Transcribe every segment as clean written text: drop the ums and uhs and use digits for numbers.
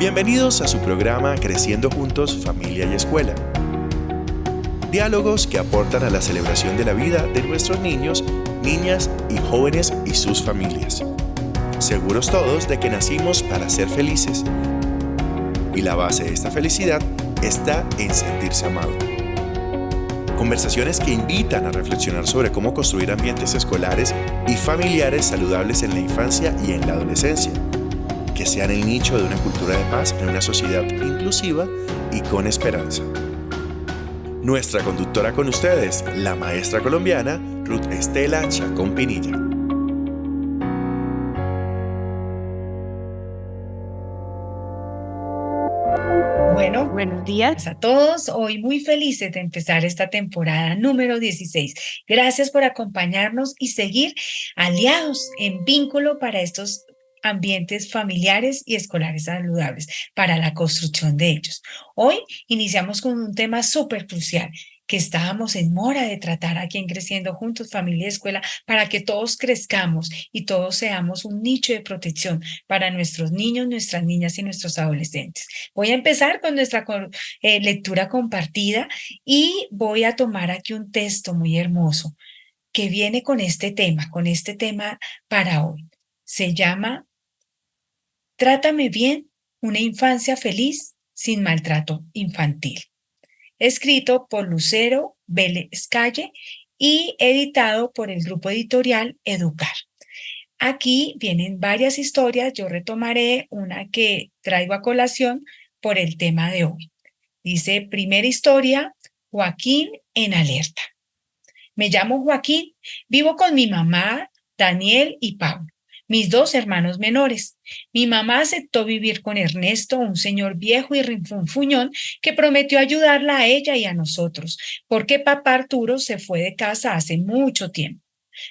Bienvenidos a su programa Creciendo Juntos, Familia y Escuela. Diálogos que aportan a la celebración de la vida de nuestros niños, niñas y jóvenes y sus familias. Seguros todos de que nacimos para ser felices. Y la base de esta felicidad está en sentirse amado. Conversaciones que invitan a reflexionar sobre cómo construir ambientes escolares y familiares saludables en la infancia y en la adolescencia, que sean el nicho de una cultura de paz en una sociedad inclusiva y con esperanza. Nuestra conductora con ustedes, la maestra colombiana Ruth Estela Chacón Pinilla. Bueno, buenos días a todos. Hoy muy felices de empezar esta temporada número 16. Gracias por acompañarnos y seguir aliados en vínculo para estos ambientes familiares y escolares saludables, para la construcción de ellos. Hoy iniciamos con un tema súper crucial que estábamos en mora de tratar aquí en Creciendo Juntos, Familia y Escuela, para que todos crezcamos y todos seamos un nicho de protección para nuestros niños, nuestras niñas y nuestros adolescentes. Voy a empezar con nuestra lectura compartida y voy a tomar aquí un texto muy hermoso que viene con este tema para hoy. Se llama Trátame bien, una infancia feliz sin maltrato infantil. Escrito por Lucero Vélez Calle y editado por el grupo editorial Educar. Aquí vienen varias historias, yo retomaré una que traigo a colación por el tema de hoy. Dice, primera historia, Joaquín en alerta. Me llamo Joaquín, vivo con mi mamá, Daniel y Pablo, mis dos hermanos menores. Mi mamá aceptó vivir con Ernesto, un señor viejo y rinfunfuñón que prometió ayudarla a ella y a nosotros, porque papá Arturo se fue de casa hace mucho tiempo.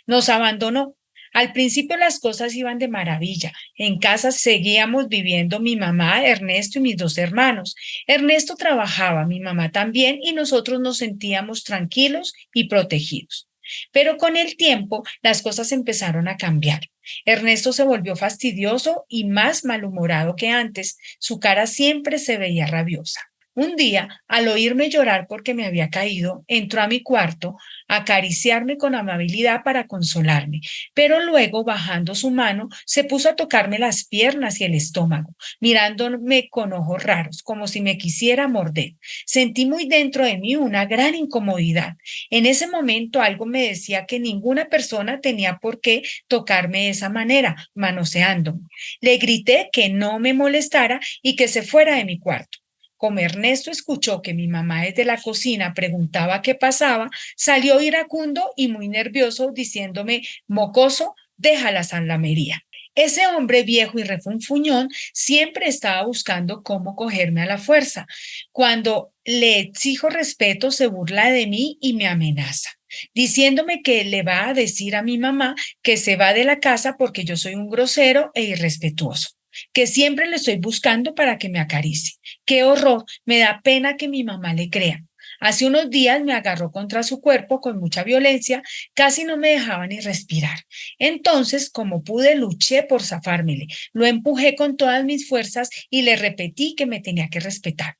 Nos abandonó. Al principio las cosas iban de maravilla. En casa seguíamos viviendo mi mamá, Ernesto y mis dos hermanos. Ernesto trabajaba, mi mamá también, y nosotros nos sentíamos tranquilos y protegidos. Pero con el tiempo las cosas empezaron a cambiar. Ernesto se volvió fastidioso y más malhumorado que antes. Su cara siempre se veía rabiosa. Un día, al oírme llorar porque me había caído, entró a mi cuarto a acariciarme con amabilidad para consolarme, pero luego, bajando su mano, se puso a tocarme las piernas y el estómago, mirándome con ojos raros, como si me quisiera morder. Sentí muy dentro de mí una gran incomodidad. En ese momento algo me decía que ninguna persona tenía por qué tocarme de esa manera, manoseándome. Le grité que no me molestara y que se fuera de mi cuarto. Como Ernesto escuchó que mi mamá desde la cocina preguntaba qué pasaba, salió iracundo y muy nervioso diciéndome, mocoso, deja la salamería. Ese hombre viejo y refunfuñón siempre estaba buscando cómo cogerme a la fuerza. Cuando le exijo respeto, se burla de mí y me amenaza, diciéndome que le va a decir a mi mamá que se va de la casa porque yo soy un grosero e irrespetuoso, que siempre le estoy buscando para que me acaricie. ¡Qué horror! Me da pena que mi mamá le crea. Hace unos días me agarró contra su cuerpo con mucha violencia, casi no me dejaba ni respirar. Entonces, como pude, luché por zafármele. Lo empujé con todas mis fuerzas y le repetí que me tenía que respetar.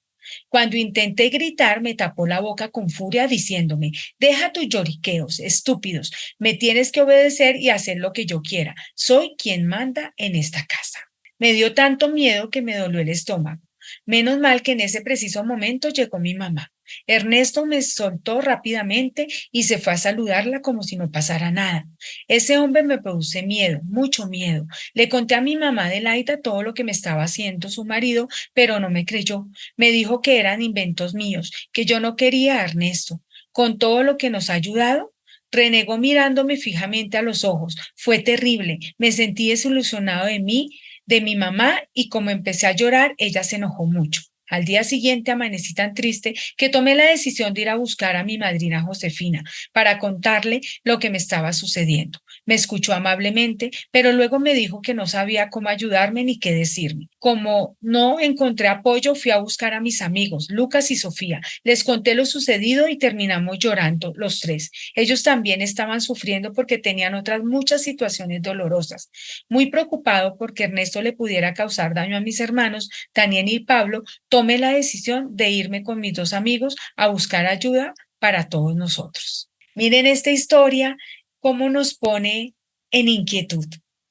Cuando intenté gritar, me tapó la boca con furia diciéndome, deja tus lloriqueos, estúpidos, me tienes que obedecer y hacer lo que yo quiera. Soy quien manda en esta casa. Me dio tanto miedo que me dolió el estómago. Menos mal que en ese preciso momento llegó mi mamá. Ernesto me soltó rápidamente y se fue a saludarla como si no pasara nada. Ese hombre me produce miedo, mucho miedo. Le conté a mi mamá Adelaida todo lo que me estaba haciendo su marido, pero no me creyó. Me dijo que eran inventos míos, que yo no quería a Ernesto. Con todo lo que nos ha ayudado, renegó mirándome fijamente a los ojos. Fue terrible. Me sentí desilusionado de mí, de mi mamá, y como empecé a llorar, ella se enojó mucho. Al día siguiente amanecí tan triste que tomé la decisión de ir a buscar a mi madrina Josefina para contarle lo que me estaba sucediendo. Me escuchó amablemente, pero luego me dijo que no sabía cómo ayudarme ni qué decirme. Como no encontré apoyo, fui a buscar a mis amigos, Lucas y Sofía. Les conté lo sucedido y terminamos llorando los tres. Ellos también estaban sufriendo porque tenían otras muchas situaciones dolorosas. Muy preocupado porque Ernesto le pudiera causar daño a mis hermanos, Daniel y Pablo, tomé la decisión de irme con mis dos amigos a buscar ayuda para todos nosotros. Miren esta historia, cómo nos pone en inquietud.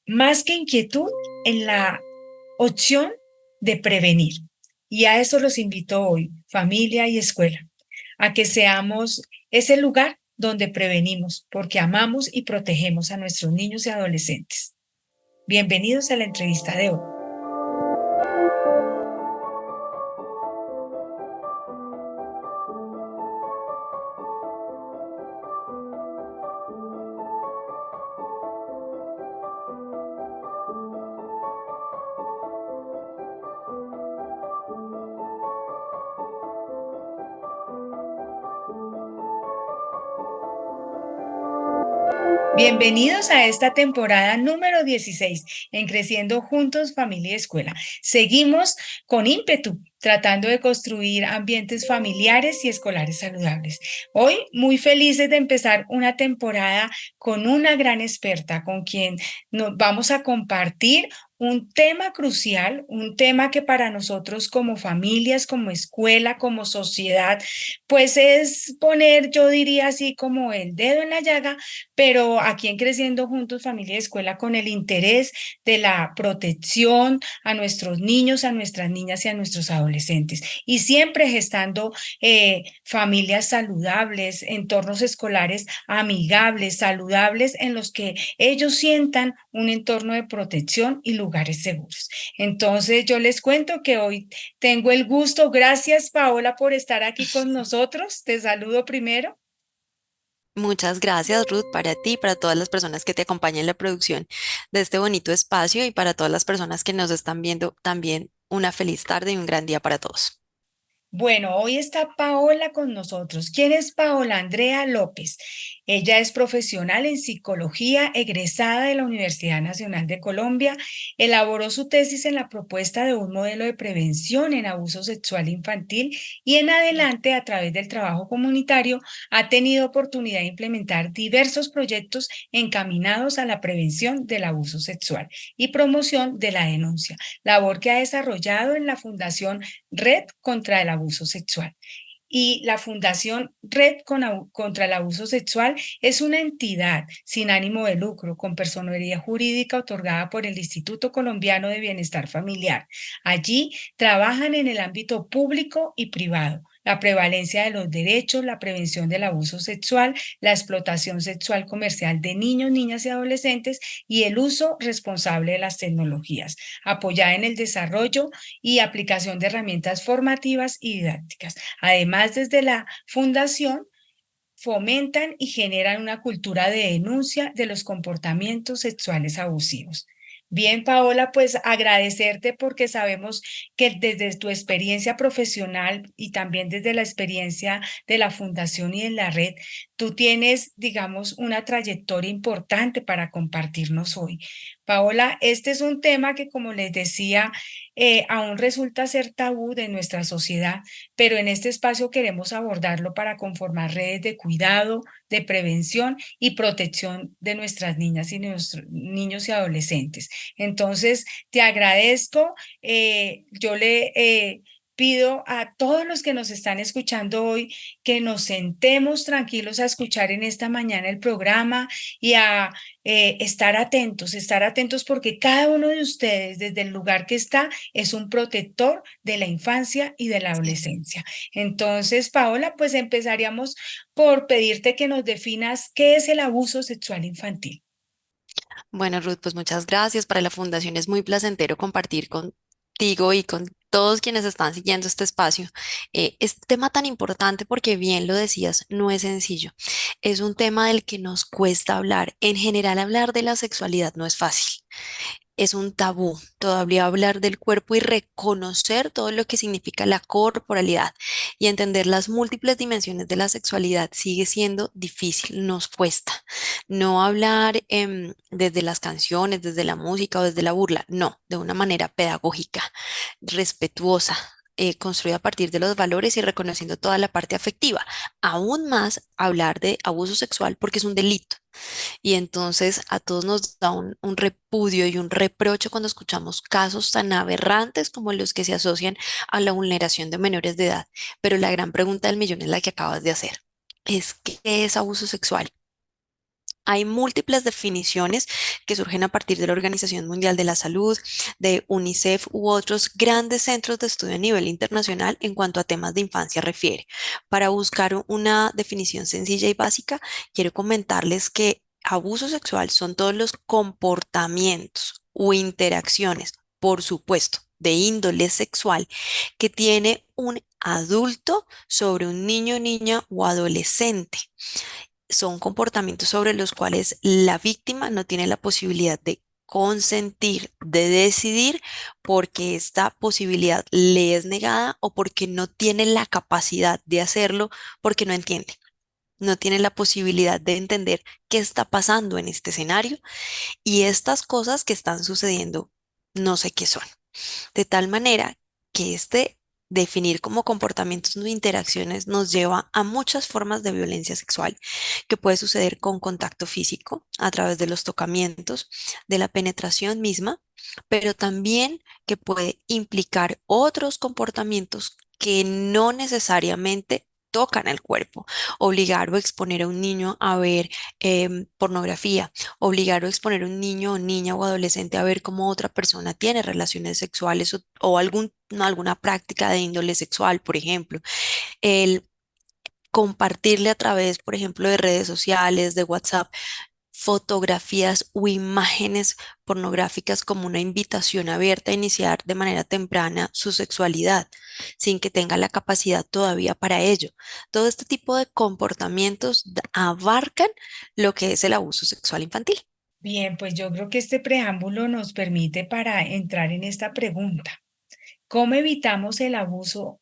Más que inquietud, en la opción de prevenir. Y a eso los invito hoy, familia y escuela, a que seamos ese lugar donde prevenimos, porque amamos y protegemos a nuestros niños y adolescentes. Bienvenidos a la entrevista de hoy. Bienvenidos a esta temporada número 16 en Creciendo Juntos, Familia y Escuela. Seguimos con ímpetu, tratando de construir ambientes familiares y escolares saludables. Hoy muy felices de empezar una temporada con una gran experta, con quien nos vamos a compartir un tema crucial, un tema que para nosotros como familias, como escuela, como sociedad, pues es poner, yo diría así, como el dedo en la llaga, pero aquí en Creciendo Juntos, Familia y Escuela, con el interés de la protección a nuestros niños, a nuestras niñas y a nuestros adolescentes. Y siempre gestando familias saludables, entornos escolares amigables, saludables, en los que ellos sientan un entorno de protección y lugares seguros. Entonces, yo les cuento que hoy tengo el gusto, gracias Paola por estar aquí con nosotros. Te saludo primero. Muchas gracias, Ruth, para ti, para todas las personas que te acompañan en la producción de este bonito espacio y para todas las personas que nos están viendo también una feliz tarde y un gran día para todos. Bueno, hoy está Paola con nosotros. ¿Quién es Paola Andrea López? Ella es profesional en psicología, egresada de la Universidad Nacional de Colombia. Elaboró su tesis en la propuesta de un modelo de prevención en abuso sexual infantil y en adelante, a través del trabajo comunitario, ha tenido oportunidad de implementar diversos proyectos encaminados a la prevención del abuso sexual y promoción de la denuncia, labor que ha desarrollado en la Fundación Red contra el Abuso Sexual. Y la Fundación contra el Abuso Sexual es una entidad sin ánimo de lucro, con personería jurídica otorgada por el Instituto Colombiano de Bienestar Familiar. Allí trabajan en el ámbito público y privado, la prevalencia de los derechos, la prevención del abuso sexual, la explotación sexual comercial de niños, niñas y adolescentes y el uso responsable de las tecnologías, apoyada en el desarrollo y aplicación de herramientas formativas y didácticas. Además, desde la fundación fomentan y generan una cultura de denuncia de los comportamientos sexuales abusivos. Bien, Paola, pues agradecerte porque sabemos que desde tu experiencia profesional y también desde la experiencia de la fundación y en la red, tú tienes, digamos, una trayectoria importante para compartirnos hoy. Paola, este es un tema que, como les decía, aún resulta ser tabú de nuestra sociedad, pero en este espacio queremos abordarlo para conformar redes de cuidado, de prevención y protección de nuestras niñas y nuestros niños y adolescentes. Entonces, te agradezco. Yo le pido a todos los que nos están escuchando hoy que nos sentemos tranquilos a escuchar en esta mañana el programa y a estar atentos porque cada uno de ustedes, desde el lugar que está, es un protector de la infancia y de la Sí. adolescencia. Entonces, Paola, pues empezaríamos por pedirte que nos definas qué es el abuso sexual infantil. Bueno, Ruth, pues muchas gracias. Para la Fundación es muy placentero compartir contigo y con todos quienes están siguiendo este espacio. Este tema tan importante porque bien lo decías, no es sencillo. Es un tema del que nos cuesta hablar. En general, hablar de la sexualidad no es fácil. es un tabú todavía hablar del cuerpo y reconocer todo lo que significa la corporalidad y entender las múltiples dimensiones de la sexualidad sigue siendo difícil, nos cuesta. No hablar desde las canciones, desde la música o desde la burla, no, de una manera pedagógica, respetuosa. Construida a partir de los valores y reconociendo toda la parte afectiva. Aún más hablar de abuso sexual porque es un delito. Y entonces a todos nos da un repudio y un reproche cuando escuchamos casos tan aberrantes como los que se asocian a la vulneración de menores de edad. Pero la gran pregunta del millón es la que acabas de hacer. ¿Qué es abuso sexual? Hay múltiples definiciones que surgen a partir de la Organización Mundial de la Salud, de UNICEF u otros grandes centros de estudio a nivel internacional en cuanto a temas de infancia refiere. Para buscar una definición sencilla y básica, quiero comentarles que abuso sexual son todos los comportamientos o interacciones, por supuesto, de índole sexual que tiene un adulto sobre un niño, niña o adolescente. Son comportamientos sobre los cuales la víctima no tiene la posibilidad de consentir, de decidir, porque esta posibilidad le es negada o porque no tiene la capacidad de hacerlo, porque no entiende. No tiene la posibilidad de entender qué está pasando en este escenario y estas cosas que están sucediendo, no sé qué son. De tal manera que este definir como comportamientos no interacciones nos lleva a muchas formas de violencia sexual que puede suceder con contacto físico a través de los tocamientos, de la penetración misma, pero también que puede implicar otros comportamientos que no necesariamente tocan el cuerpo, obligar o exponer a un niño a ver pornografía, obligar o exponer a un niño o niña o adolescente a ver cómo otra persona tiene relaciones sexuales o alguna práctica de índole sexual, por ejemplo. El compartirle a través, por ejemplo, de redes sociales, de WhatsApp, fotografías o imágenes pornográficas como una invitación abierta a iniciar de manera temprana su sexualidad, sin que tenga la capacidad todavía para ello. Todo este tipo de comportamientos abarcan lo que es el abuso sexual infantil. Bien, pues yo creo que este preámbulo nos permite para entrar en esta pregunta. ¿Cómo evitamos el abuso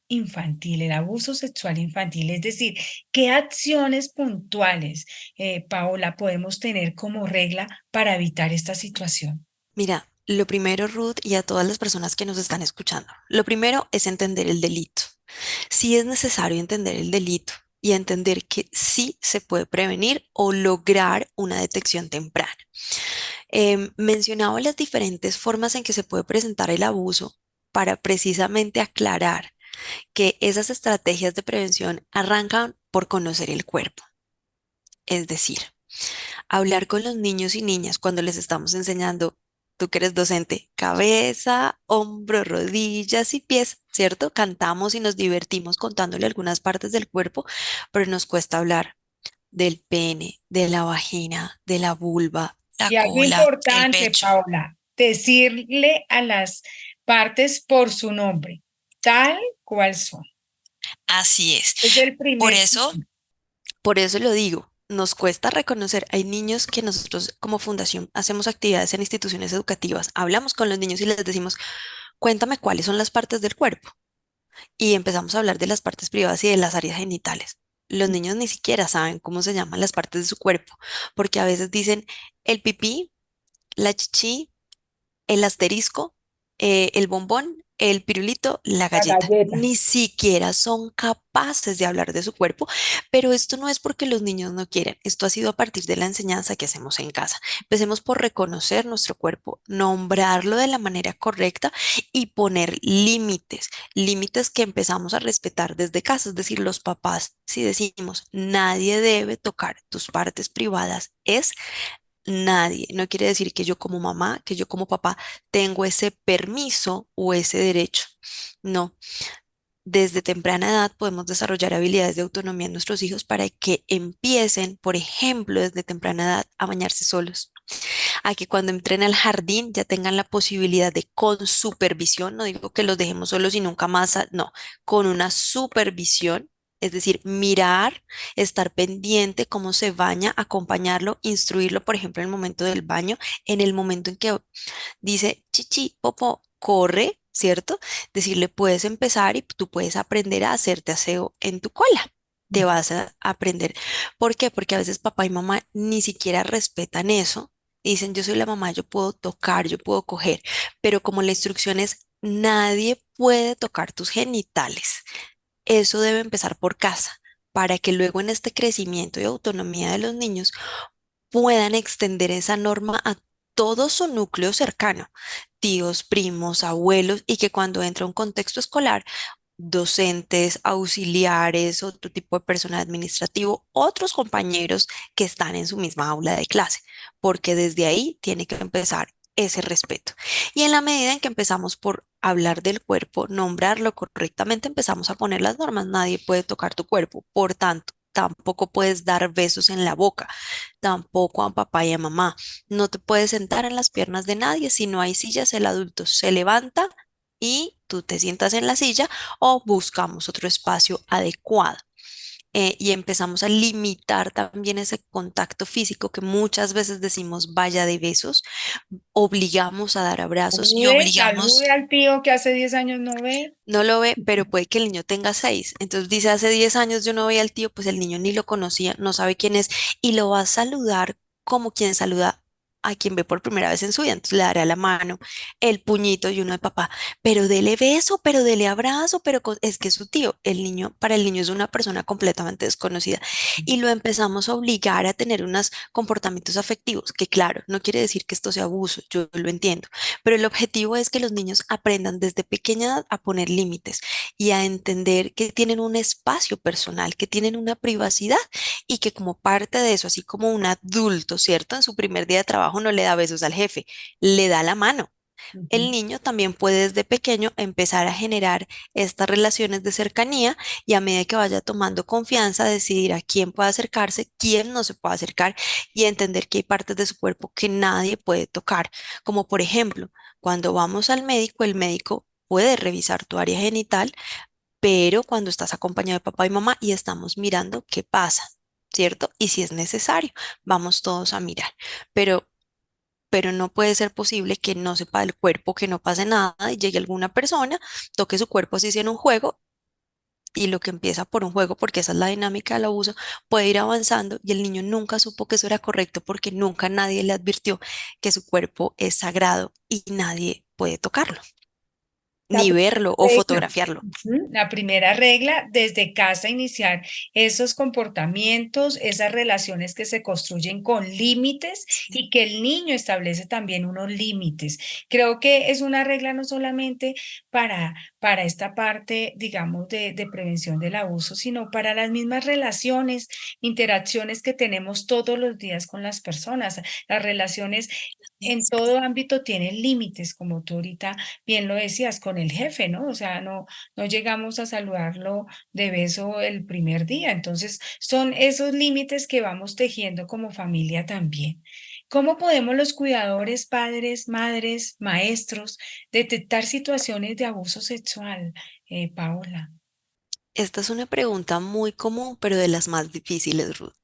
infantil, el abuso sexual infantil? Es decir, ¿qué acciones puntuales, Paola, podemos tener como regla para evitar esta situación? Mira, lo primero, Ruth, y a todas las personas que nos están escuchando, lo primero es entender el delito. Sí es necesario entender el delito y entender que sí se puede prevenir o lograr una detección temprana. Mencionaba las diferentes formas en que se puede presentar el abuso para precisamente aclarar que esas estrategias de prevención arrancan por conocer el cuerpo. Es decir, hablar con los niños y niñas cuando les estamos enseñando, tú que eres docente, cabeza, hombro, rodillas y pies, ¿cierto? Cantamos y nos divertimos contándole algunas partes del cuerpo, pero nos cuesta hablar del pene, de la vagina, de la vulva, la Y algo cola, el importante, pecho. Paola, decirle a las partes por su nombre, tal cual son. Así es. Es el Por primer eso, punto. por eso lo digo. Nos cuesta reconocer, hay niños que nosotros como fundación hacemos actividades en instituciones educativas, hablamos con los niños y les decimos, cuéntame cuáles son las partes del cuerpo. Y empezamos a hablar de las partes privadas y de las áreas genitales. Los niños ni siquiera saben cómo se llaman las partes de su cuerpo, porque a veces dicen el pipí, la chichi, el asterisco, el bombón, el pirulito, la La galleta. galleta. Ni siquiera son capaces de hablar de su cuerpo, pero esto no es porque los niños no quieren, esto ha sido a partir de la enseñanza que hacemos en casa. Empecemos por reconocer nuestro cuerpo, nombrarlo de la manera correcta y poner límites, límites que empezamos a respetar desde casa, es decir, los papás, si decimos nadie debe tocar tus partes privadas, es nadie. No quiere decir que yo como mamá, que yo como papá tengo ese permiso o ese derecho. No, desde temprana edad podemos desarrollar habilidades de autonomía en nuestros hijos para que empiecen, por ejemplo, desde temprana edad a bañarse solos, a que cuando entren al jardín ya tengan la posibilidad de con supervisión, no digo que los dejemos solos y nunca más, no, con una supervisión. Es decir, mirar, estar pendiente cómo se baña, acompañarlo, instruirlo, por ejemplo, en el momento del baño, en el momento en que dice chichi, popo, corre, ¿cierto? Decirle, puedes empezar y tú puedes aprender a hacerte aseo en tu cola. Te vas a aprender. ¿Por qué? Porque a veces papá y mamá ni siquiera respetan eso. Dicen, yo soy la mamá, yo puedo tocar, yo puedo coger, pero como la instrucción es, nadie puede tocar tus genitales. Eso debe empezar por casa, para que luego en este crecimiento y autonomía de los niños puedan extender esa norma a todo su núcleo cercano, tíos, primos, abuelos, y que cuando entra un contexto escolar, docentes, auxiliares, otro tipo de personal administrativo, otros compañeros que están en su misma aula de clase, porque desde ahí tiene que empezar ese respeto. Y en la medida en que empezamos por hablar del cuerpo, nombrarlo correctamente, empezamos a poner las normas. Nadie puede tocar tu cuerpo, por tanto, tampoco puedes dar besos en la boca, tampoco a papá y a mamá. No te puedes sentar en las piernas de nadie. Si no hay sillas, el adulto se levanta y tú te sientas en la silla o buscamos otro espacio adecuado. Y empezamos a limitar también ese contacto físico que muchas veces decimos vaya de besos, obligamos a dar abrazos y Salude, obligamos, salude al tío que hace 10 años no ve. no lo ve, pero puede que el niño tenga 6. Entonces dice, hace 10 años yo no veía al tío, pues el niño ni lo conocía, no sabe quién es y lo va a saludar como quien saluda a quien ve por primera vez en su vida. Entonces le dará la mano, el puñito y uno de papá, pero dele beso, pero dele abrazo, pero es que es su tío. El niño, para el niño es una persona completamente desconocida y lo empezamos a obligar a tener unos comportamientos afectivos, que claro, no quiere decir que esto sea abuso, yo lo entiendo, pero el objetivo es que los niños aprendan desde pequeña edad a poner límites y a entender que tienen un espacio personal, que tienen una privacidad y que como parte de eso, así como un adulto, ¿cierto? En su primer día de trabajo no le da besos al jefe, le da la mano. El Ujú. niño también puede desde pequeño empezar a generar estas relaciones de cercanía y a medida que vaya tomando confianza, decidir a quién puede acercarse, quién no se puede acercar y entender que hay partes de su cuerpo que nadie puede tocar. Como por ejemplo, cuando vamos al médico, el médico puede revisar tu área genital, pero cuando estás acompañado de papá y mamá y estamos mirando qué pasa, ¿cierto? Y si es necesario, vamos todos a mirar. Pero no puede ser posible que no sepa del cuerpo, que no pase nada y llegue alguna persona, toque su cuerpo así sea en un juego y lo que empieza por un juego, porque esa es la dinámica del abuso, puede ir avanzando y el niño nunca supo que eso era correcto porque nunca nadie le advirtió que su cuerpo es sagrado y nadie puede tocarlo, La ni verlo o regla. fotografiarlo. Ujú. La primera regla, desde casa iniciar esos comportamientos, esas relaciones que se construyen con límites y que el niño establece también unos límites. Creo que es una regla no solamente para esta parte, digamos, de prevención del abuso, sino para las mismas relaciones, interacciones que tenemos todos los días con las personas. Las relaciones en todo ámbito tienen límites, como tú ahorita bien lo decías, con el jefe, ¿no? O sea, no llegamos a saludarlo de beso el primer día. Entonces, son esos límites que vamos tejiendo como familia también. ¿Cómo podemos los cuidadores, padres, madres, maestros, detectar situaciones de abuso sexual, Paola? Esta es una pregunta muy común, pero de las más difíciles, Ruth.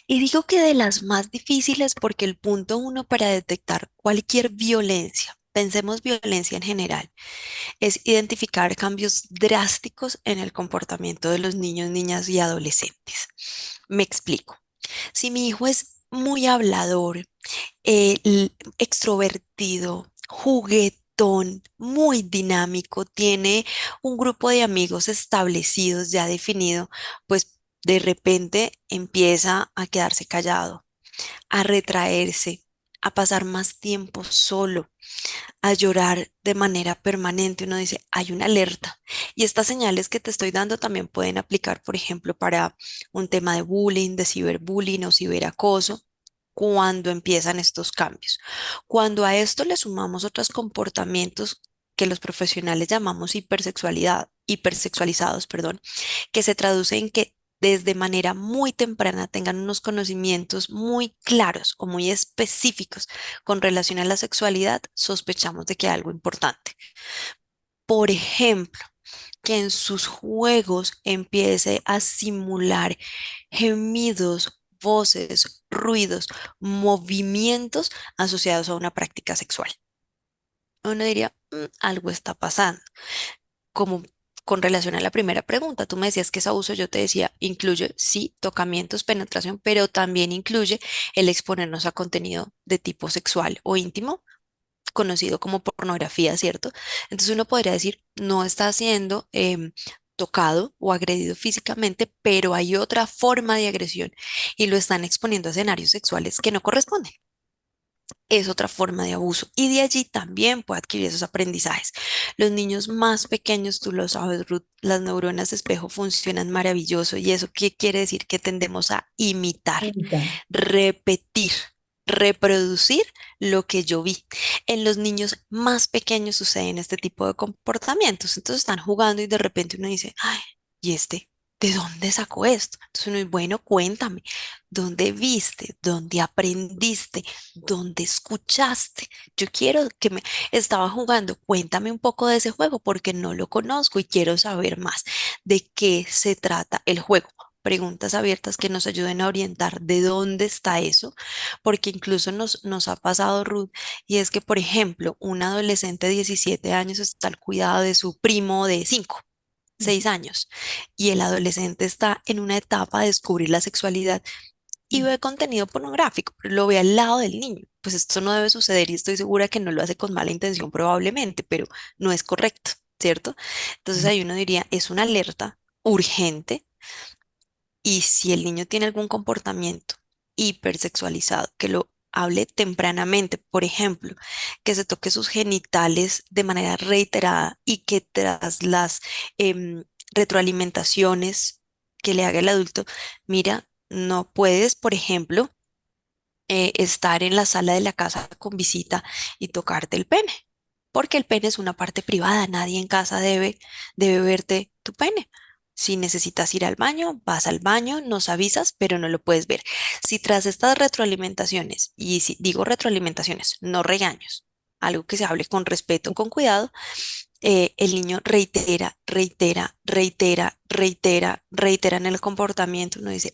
Y digo que de las más difíciles porque el punto uno para detectar cualquier violencia, pensemos violencia en general, es identificar cambios drásticos en el comportamiento de los niños, niñas y adolescentes. Me explico. Si mi hijo es muy hablador, extrovertido, juguetón, muy dinámico, tiene un grupo de amigos establecidos, ya definido, pues de repente empieza a quedarse callado, a retraerse, a pasar más tiempo solo, a llorar de manera permanente. Uno dice, hay una alerta. Y estas señales que te estoy dando también pueden aplicar, por ejemplo, para un tema de bullying, de ciberbullying o ciberacoso, cuando empiezan estos cambios. Cuando a esto le sumamos otros comportamientos que los profesionales llamamos hipersexualidad, hipersexualizados, perdón, que se traduce en que desde manera muy temprana tengan unos conocimientos muy claros o muy específicos con relación a la sexualidad, sospechamos de que hay algo importante. Por ejemplo, que en sus juegos empiece a simular gemidos, voces, ruidos, movimientos asociados a una práctica sexual. Uno diría, algo está pasando. Como con relación a la primera pregunta, tú me decías que es abuso, yo te decía, incluye, sí, tocamientos, penetración, pero también incluye el exponernos a contenido de tipo sexual o íntimo, conocido como pornografía, ¿cierto? Entonces uno podría decir, no está siendo tocado o agredido físicamente, pero hay otra forma de agresión y lo están exponiendo a escenarios sexuales que no corresponden. Es otra forma de abuso y de allí también puede adquirir esos aprendizajes. Los niños más pequeños, tú lo sabes, Ruth, las neuronas espejo funcionan maravilloso y eso qué quiere decir que tendemos a imitar, Ahorita. repetir, reproducir lo que yo vi. En los niños más pequeños suceden este tipo de comportamientos. Entonces están jugando y de repente uno dice, ay, ¿y este? ¿De dónde sacó esto? Entonces uno dice, bueno, cuéntame, ¿dónde viste? ¿Dónde aprendiste? ¿Dónde escuchaste? Yo quiero que me estaba jugando, cuéntame un poco de ese juego porque no lo conozco y quiero saber más de qué se trata el juego. Preguntas abiertas que nos ayuden a orientar de dónde está eso, porque incluso nos ha pasado, Ruth, y es que, por ejemplo, un adolescente de 17 años está al cuidado de su primo de 5, 6 años, y el adolescente está en una etapa de descubrir la sexualidad y ve contenido pornográfico, pero lo ve al lado del niño. Pues esto no debe suceder y estoy segura que no lo hace con mala intención probablemente, pero no es correcto, ¿cierto? Entonces ahí uno diría, es una alerta urgente y si el niño tiene algún comportamiento hipersexualizado, que lo hable tempranamente, por ejemplo, que se toque sus genitales de manera reiterada y que tras las retroalimentaciones que le haga el adulto, mira, no puedes, por ejemplo, estar en la sala de la casa con visita y tocarte el pene, porque el pene es una parte privada, nadie en casa debe verte tu pene. Si necesitas ir al baño, vas al baño, nos avisas, pero no lo puedes ver. Si tras estas retroalimentaciones, y si digo retroalimentaciones, no regaños, algo que se hable con respeto, con cuidado, el niño reitera, reitera, reitera, reitera, reitera en el comportamiento, uno dice,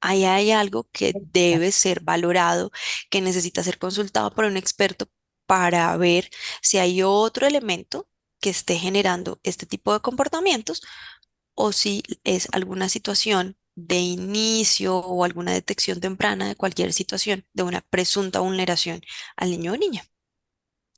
ahí hay algo que debe ser valorado, que necesita ser consultado por un experto para ver si hay otro elemento que esté generando este tipo de comportamientos o si es alguna situación de inicio o alguna detección temprana de cualquier situación de una presunta vulneración al niño o niña.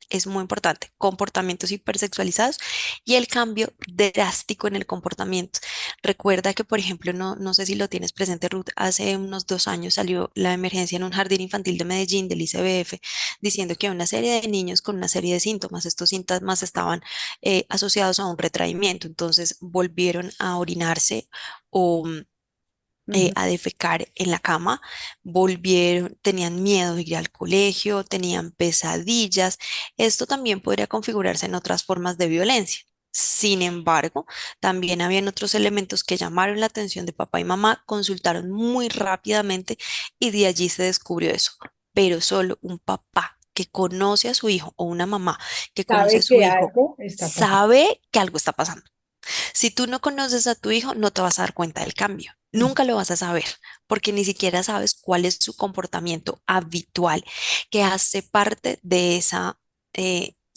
Es muy importante, comportamientos hipersexualizados y el cambio drástico en el comportamiento. Recuerda que, por ejemplo, no sé si lo tienes presente, Ruth, hace unos 2 años salió la emergencia en un jardín infantil de Medellín, del ICBF, diciendo que una serie de niños con una serie de síntomas, estos síntomas estaban asociados a un retraimiento, entonces volvieron a orinarse o Ujú. a defecar en la cama, volvieron, tenían miedo de ir al colegio, tenían pesadillas. Esto también podría configurarse en otras formas de violencia. Sin embargo, también habían otros elementos que llamaron la atención de papá y mamá, consultaron muy rápidamente y de allí se descubrió eso. Pero solo un papá que conoce a su hijo o una mamá que conoce a Sabe su que hijo algo está pasando. sabe que algo está pasando. Si tú no conoces a tu hijo, no te vas a dar cuenta del cambio. Mm. Nunca lo vas a saber porque ni siquiera sabes cuál es su comportamiento habitual, que hace parte de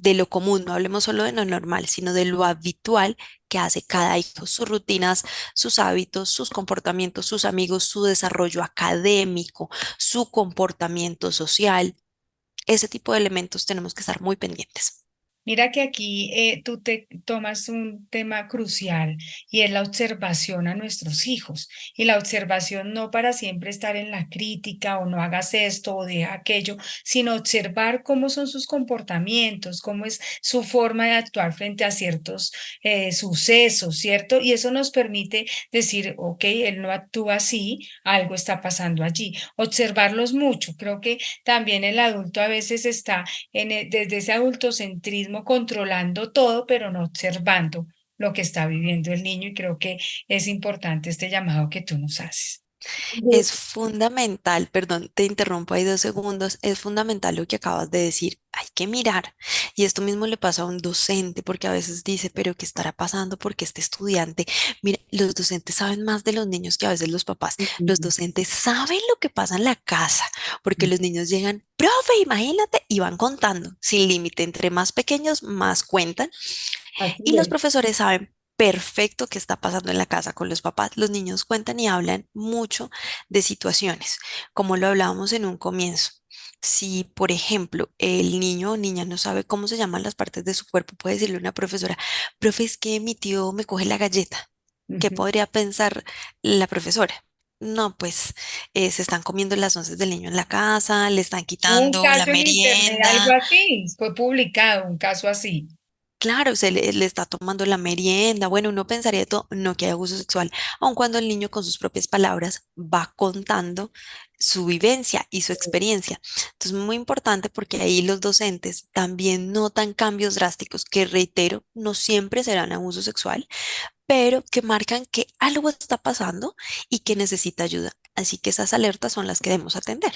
de lo común. No hablemos solo de lo normal, sino de lo habitual que hace cada hijo, sus rutinas, sus hábitos, sus comportamientos, sus amigos, su desarrollo académico, su comportamiento social. Ese tipo de elementos tenemos que estar muy pendientes. Mira que aquí tú te tomas un tema crucial y es la observación a nuestros hijos. Y la observación no para siempre estar en la crítica o no hagas esto o deja aquello, sino observar cómo son sus comportamientos, cómo es su forma de actuar frente a ciertos sucesos, ¿cierto? Y eso nos permite decir, ok, él no actúa así, algo está pasando allí. Observarlos mucho. Creo que también el adulto a veces está desde ese adultocentrismo controlando todo, pero no observando lo que está viviendo el niño y creo que es importante este llamado que tú nos haces. Es fundamental, perdón, te interrumpo ahí 2 segundos, es fundamental lo que acabas de decir, hay que mirar. Y esto mismo le pasa a un docente, porque a veces dice, pero ¿qué estará pasando? Porque este estudiante, mira, los docentes saben más de los niños que a veces los papás. Los Ujú. docentes saben lo que pasa en la casa, porque los niños llegan, profe, imagínate, y van contando sin límite. Entre más pequeños, más cuentan. Así Y los es. profesores saben perfecto qué está pasando en la casa con los papás. Los niños cuentan y hablan mucho de situaciones, como lo hablábamos en un comienzo. Si, por ejemplo, el niño o niña no sabe cómo se llaman las partes de su cuerpo, puede decirle a una profesora, profe, es que mi tío me coge la galleta. ¿Qué Ujú. podría pensar la profesora? No, pues se están comiendo las onces del niño en la casa, le están Hubo un quitando la caso en internet, algo merienda. así, fue publicado un caso así. Claro, le está tomando la merienda. Bueno, uno pensaría de todo, no que hay abuso sexual, aun cuando el niño con sus propias palabras va contando su vivencia y su experiencia. Entonces, muy importante porque ahí los docentes también notan cambios drásticos que, reitero, no siempre serán abuso sexual, pero que marcan que algo está pasando y que necesita ayuda. Así que esas alertas son las que debemos atender.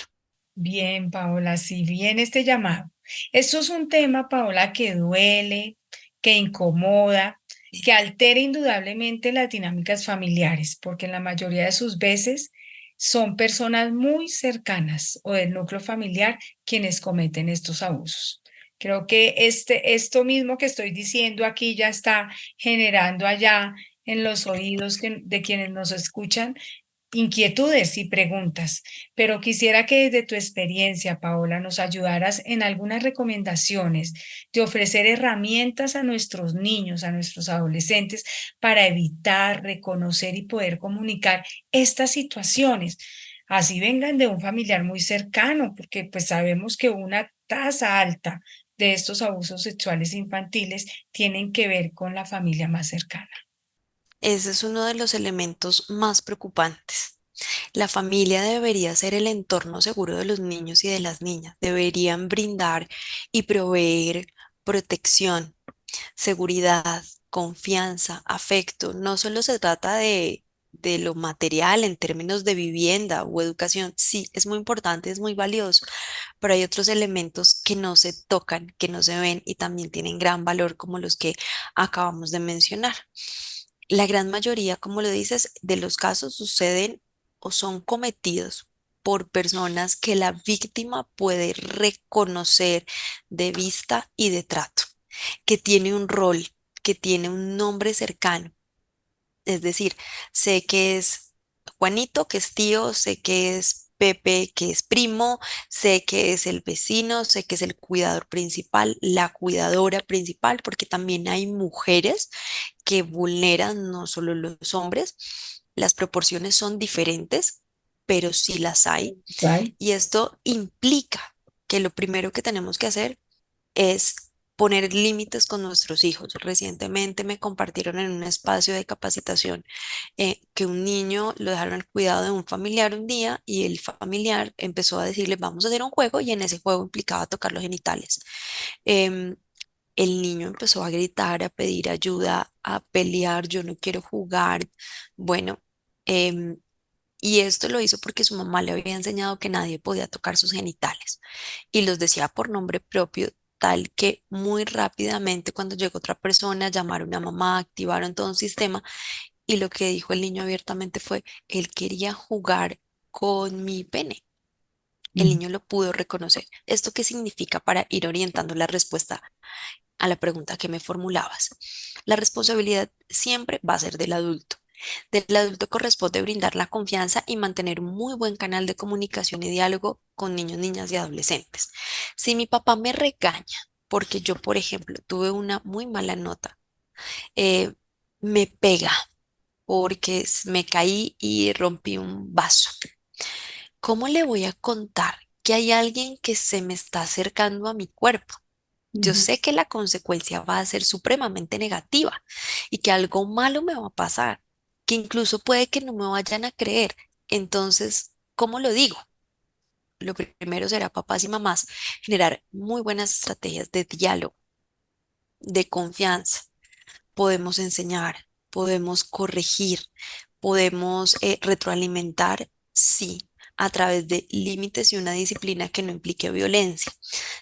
Bien, Paola, sí, bien este llamado. Esto es un tema, Paola, que duele, que incomoda, que altera indudablemente las dinámicas familiares, porque en la mayoría de sus veces son personas muy cercanas o del núcleo familiar quienes cometen estos abusos. Creo que esto mismo que estoy diciendo aquí ya está generando allá en los oídos de quienes nos escuchan inquietudes y preguntas, pero quisiera que desde tu experiencia, Paola, nos ayudaras en algunas recomendaciones de ofrecer herramientas a nuestros niños, a nuestros adolescentes, para evitar, reconocer y poder comunicar estas situaciones. Así vengan de un familiar muy cercano, porque pues sabemos que una tasa alta de estos abusos sexuales infantiles tienen que ver con la familia más cercana. Ese es uno de los elementos más preocupantes. La familia debería ser el entorno seguro de los niños y de las niñas. Deberían brindar y proveer protección, seguridad, confianza, afecto. No solo se trata de lo material en términos de vivienda o educación. Sí, es muy importante, es muy valioso, pero hay otros elementos que no se tocan, que no se ven y también tienen gran valor, como los que acabamos de mencionar. La gran mayoría, como lo dices, de los casos suceden o son cometidos por personas que la víctima puede reconocer de vista y de trato, que tiene un rol, que tiene un nombre cercano. Es decir, sé que es Juanito, que es tío, sé que es Pepe, que es primo, sé que es el vecino, sé que es el cuidador principal, la cuidadora principal, porque también hay mujeres que vulneran, no solo los hombres. Las proporciones son diferentes, pero sí las hay. ¿Vale? Y esto implica que lo primero que tenemos que hacer es poner límites con nuestros hijos. Recientemente me compartieron en un espacio de capacitación que un niño lo dejaron al cuidado de un familiar un día y el familiar empezó a decirle, vamos a hacer un juego y en ese juego implicaba tocar los genitales. Em, el niño empezó a gritar, a pedir ayuda, a pelear, yo no quiero jugar. Bueno, em, y esto lo hizo porque su mamá le había enseñado que nadie podía tocar sus genitales y los decía por nombre propio, tal que muy rápidamente cuando llegó otra persona, llamaron a mamá, activaron todo un sistema y lo que dijo el niño abiertamente fue, él quería jugar con mi pene. El Mm. niño lo pudo reconocer. ¿Esto qué significa para ir orientando la respuesta a la pregunta que me formulabas? La responsabilidad siempre va a ser del adulto. Del adulto corresponde brindar la confianza y mantener un muy buen canal de comunicación y diálogo con niños, niñas y adolescentes. Si mi papá me regaña porque yo, por ejemplo, tuve una muy mala nota, eh, me pega porque me caí y rompí un vaso, ¿cómo le voy a contar que hay alguien que se me está acercando a mi cuerpo? Yo Ujú. sé que la consecuencia va a ser supremamente negativa y que algo malo me va a pasar, que incluso puede que no me vayan a creer. Entonces, ¿cómo lo digo? Lo primero será, papás y mamás, generar muy buenas estrategias de diálogo, de confianza. Podemos enseñar, podemos corregir, Podemos retroalimentar, sí, a través de límites y una disciplina que no implique violencia.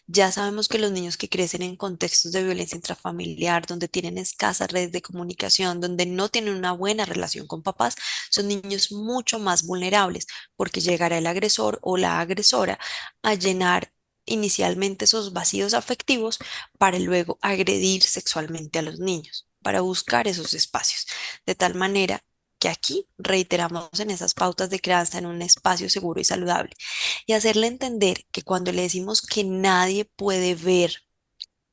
Ya sabemos que los niños que crecen en contextos de violencia intrafamiliar, donde tienen escasas redes de comunicación, donde no tienen una buena relación con papás, son niños mucho más vulnerables porque llegará el agresor o la agresora a llenar inicialmente esos vacíos afectivos para luego agredir sexualmente a los niños, para buscar esos espacios. De tal manera que aquí reiteramos en esas pautas de crianza en un espacio seguro y saludable y hacerle entender que cuando le decimos que nadie puede ver,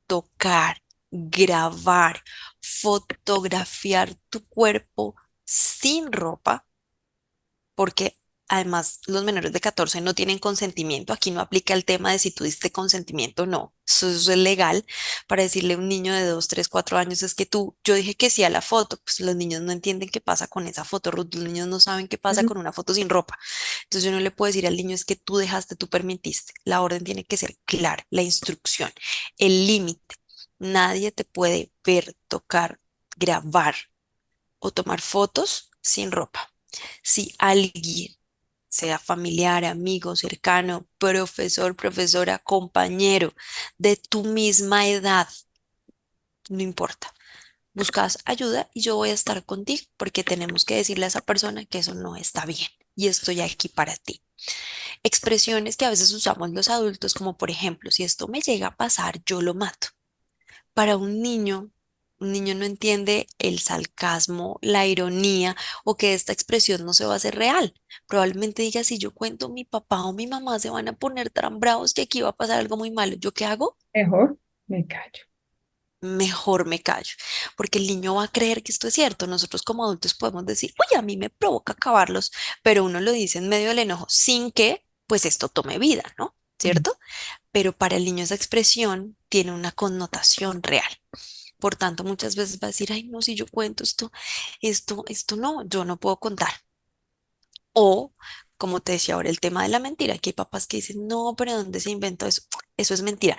tocar, grabar, fotografiar tu cuerpo sin ropa, porque además los menores de 14 no tienen consentimiento. Aquí no aplica el tema de si tú diste consentimiento o no. Eso es legal para decirle a un niño de 2 3 4 años es que yo dije que sí a la foto. Pues los niños no entienden qué pasa con esa foto, Ruth. Los niños no saben qué pasa Ujú. con una foto sin ropa. Entonces yo no le puedo decir al niño es que tú dejaste, tú permitiste. La orden tiene que ser clara, la instrucción, el límite. Nadie te puede ver, tocar, grabar o tomar fotos sin ropa. Si alguien, sea familiar, amigo, cercano, profesor, profesora, compañero de tu misma edad, no importa, buscas ayuda y yo voy a estar contigo porque tenemos que decirle a esa persona que eso no está bien y estoy aquí para ti. Expresiones que a veces usamos los adultos como por ejemplo, si esto me llega a pasar, yo lo mato. Para un niño no entiende el sarcasmo, la ironía o que esta expresión no se va a hacer real. Probablemente diga, si yo cuento, mi papá o mi mamá se van a poner tan bravos que aquí va a pasar algo muy malo. ¿Yo qué hago? Mejor me callo. Mejor me callo, porque el niño va a creer que esto es cierto. Nosotros como adultos podemos decir, oye, a mí me provoca acabarlos, pero uno lo dice en medio del enojo sin que, pues, esto tome vida, ¿no? Mm. ¿Cierto? Pero para el niño esa expresión tiene una connotación real. Por tanto, muchas veces va a decir, ay, no, si yo cuento esto no, yo no puedo contar. O, como te decía ahora, el tema de la mentira, que hay papás que dicen, no, pero ¿dónde se inventó eso? Eso es mentira.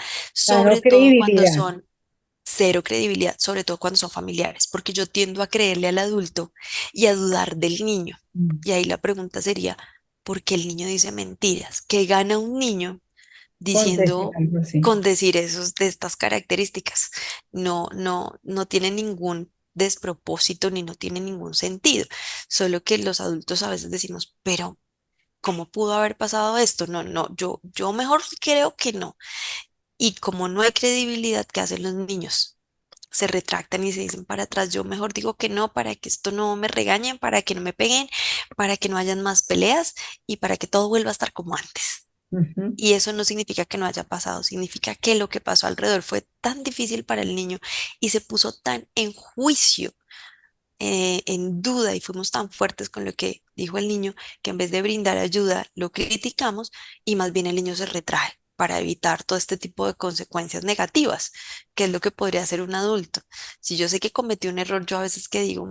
La no Sobre todo cuando credibilidad. son cero credibilidad, sobre todo cuando son familiares, porque yo tiendo a creerle al adulto y a dudar del niño. Mm. Y ahí la pregunta sería, ¿por qué el niño dice mentiras? ¿Qué gana un niño Por decir diciendo, algo así. con decir esos de estas características? No tiene ningún despropósito ni no tiene ningún sentido. Solo que los adultos a veces decimos, pero ¿cómo pudo haber pasado esto? No, yo mejor creo que no. Y como no hay credibilidad, ¿qué hacen los niños? Se retractan y se dicen para atrás, yo mejor digo que no, para que esto no me regañen, para que no me peguen, para que no hayan más peleas y para que todo vuelva a estar como antes. Ujú. Y eso no significa que no haya pasado, significa que lo que pasó alrededor fue tan difícil para el niño y se puso tan en juicio, en duda y fuimos tan fuertes con lo que dijo el niño que en vez de brindar ayuda lo criticamos y más bien el niño se retrae para evitar todo este tipo de consecuencias negativas, que es lo que podría hacer un adulto. Si yo sé que cometí un error, yo a veces que digo,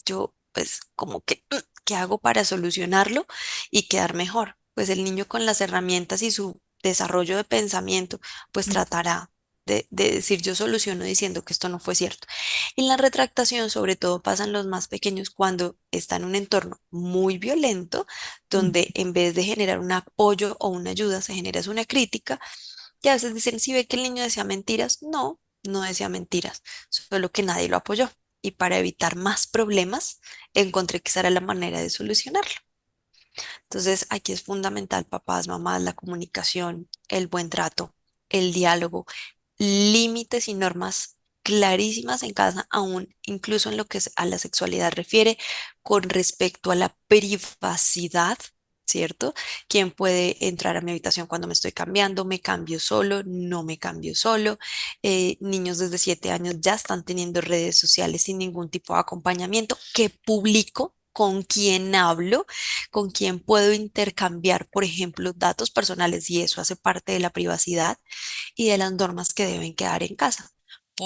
yo pues como que, ¿qué hago para solucionarlo y quedar mejor? Pues el niño con las herramientas y su desarrollo de pensamiento, pues tratará de decir yo soluciono diciendo que esto no fue cierto. Y la retractación sobre todo pasa en los más pequeños cuando está en un entorno muy violento, Mm. donde en vez de generar un apoyo o una ayuda, se genera es una crítica. Y a veces dicen, si ve que el niño decía mentiras, no, no decía mentiras, solo que nadie lo apoyó. Y para evitar más problemas, encontré que esa era la manera de solucionarlo. Entonces, aquí es fundamental, papás, mamás, la comunicación, el buen trato, el diálogo, límites y normas clarísimas en casa, aún incluso en lo que a la sexualidad refiere, con respecto a la privacidad, ¿cierto? ¿Quién puede entrar a mi habitación cuando me estoy cambiando? ¿Me cambio solo? ¿No me cambio solo? Niños desde 7 años ya están teniendo redes sociales sin ningún tipo de acompañamiento. ¿Qué publico? ¿Con quién hablo? ¿Con quién puedo intercambiar, por ejemplo, datos personales? Y eso hace parte de la privacidad y de las normas que deben quedar en casa,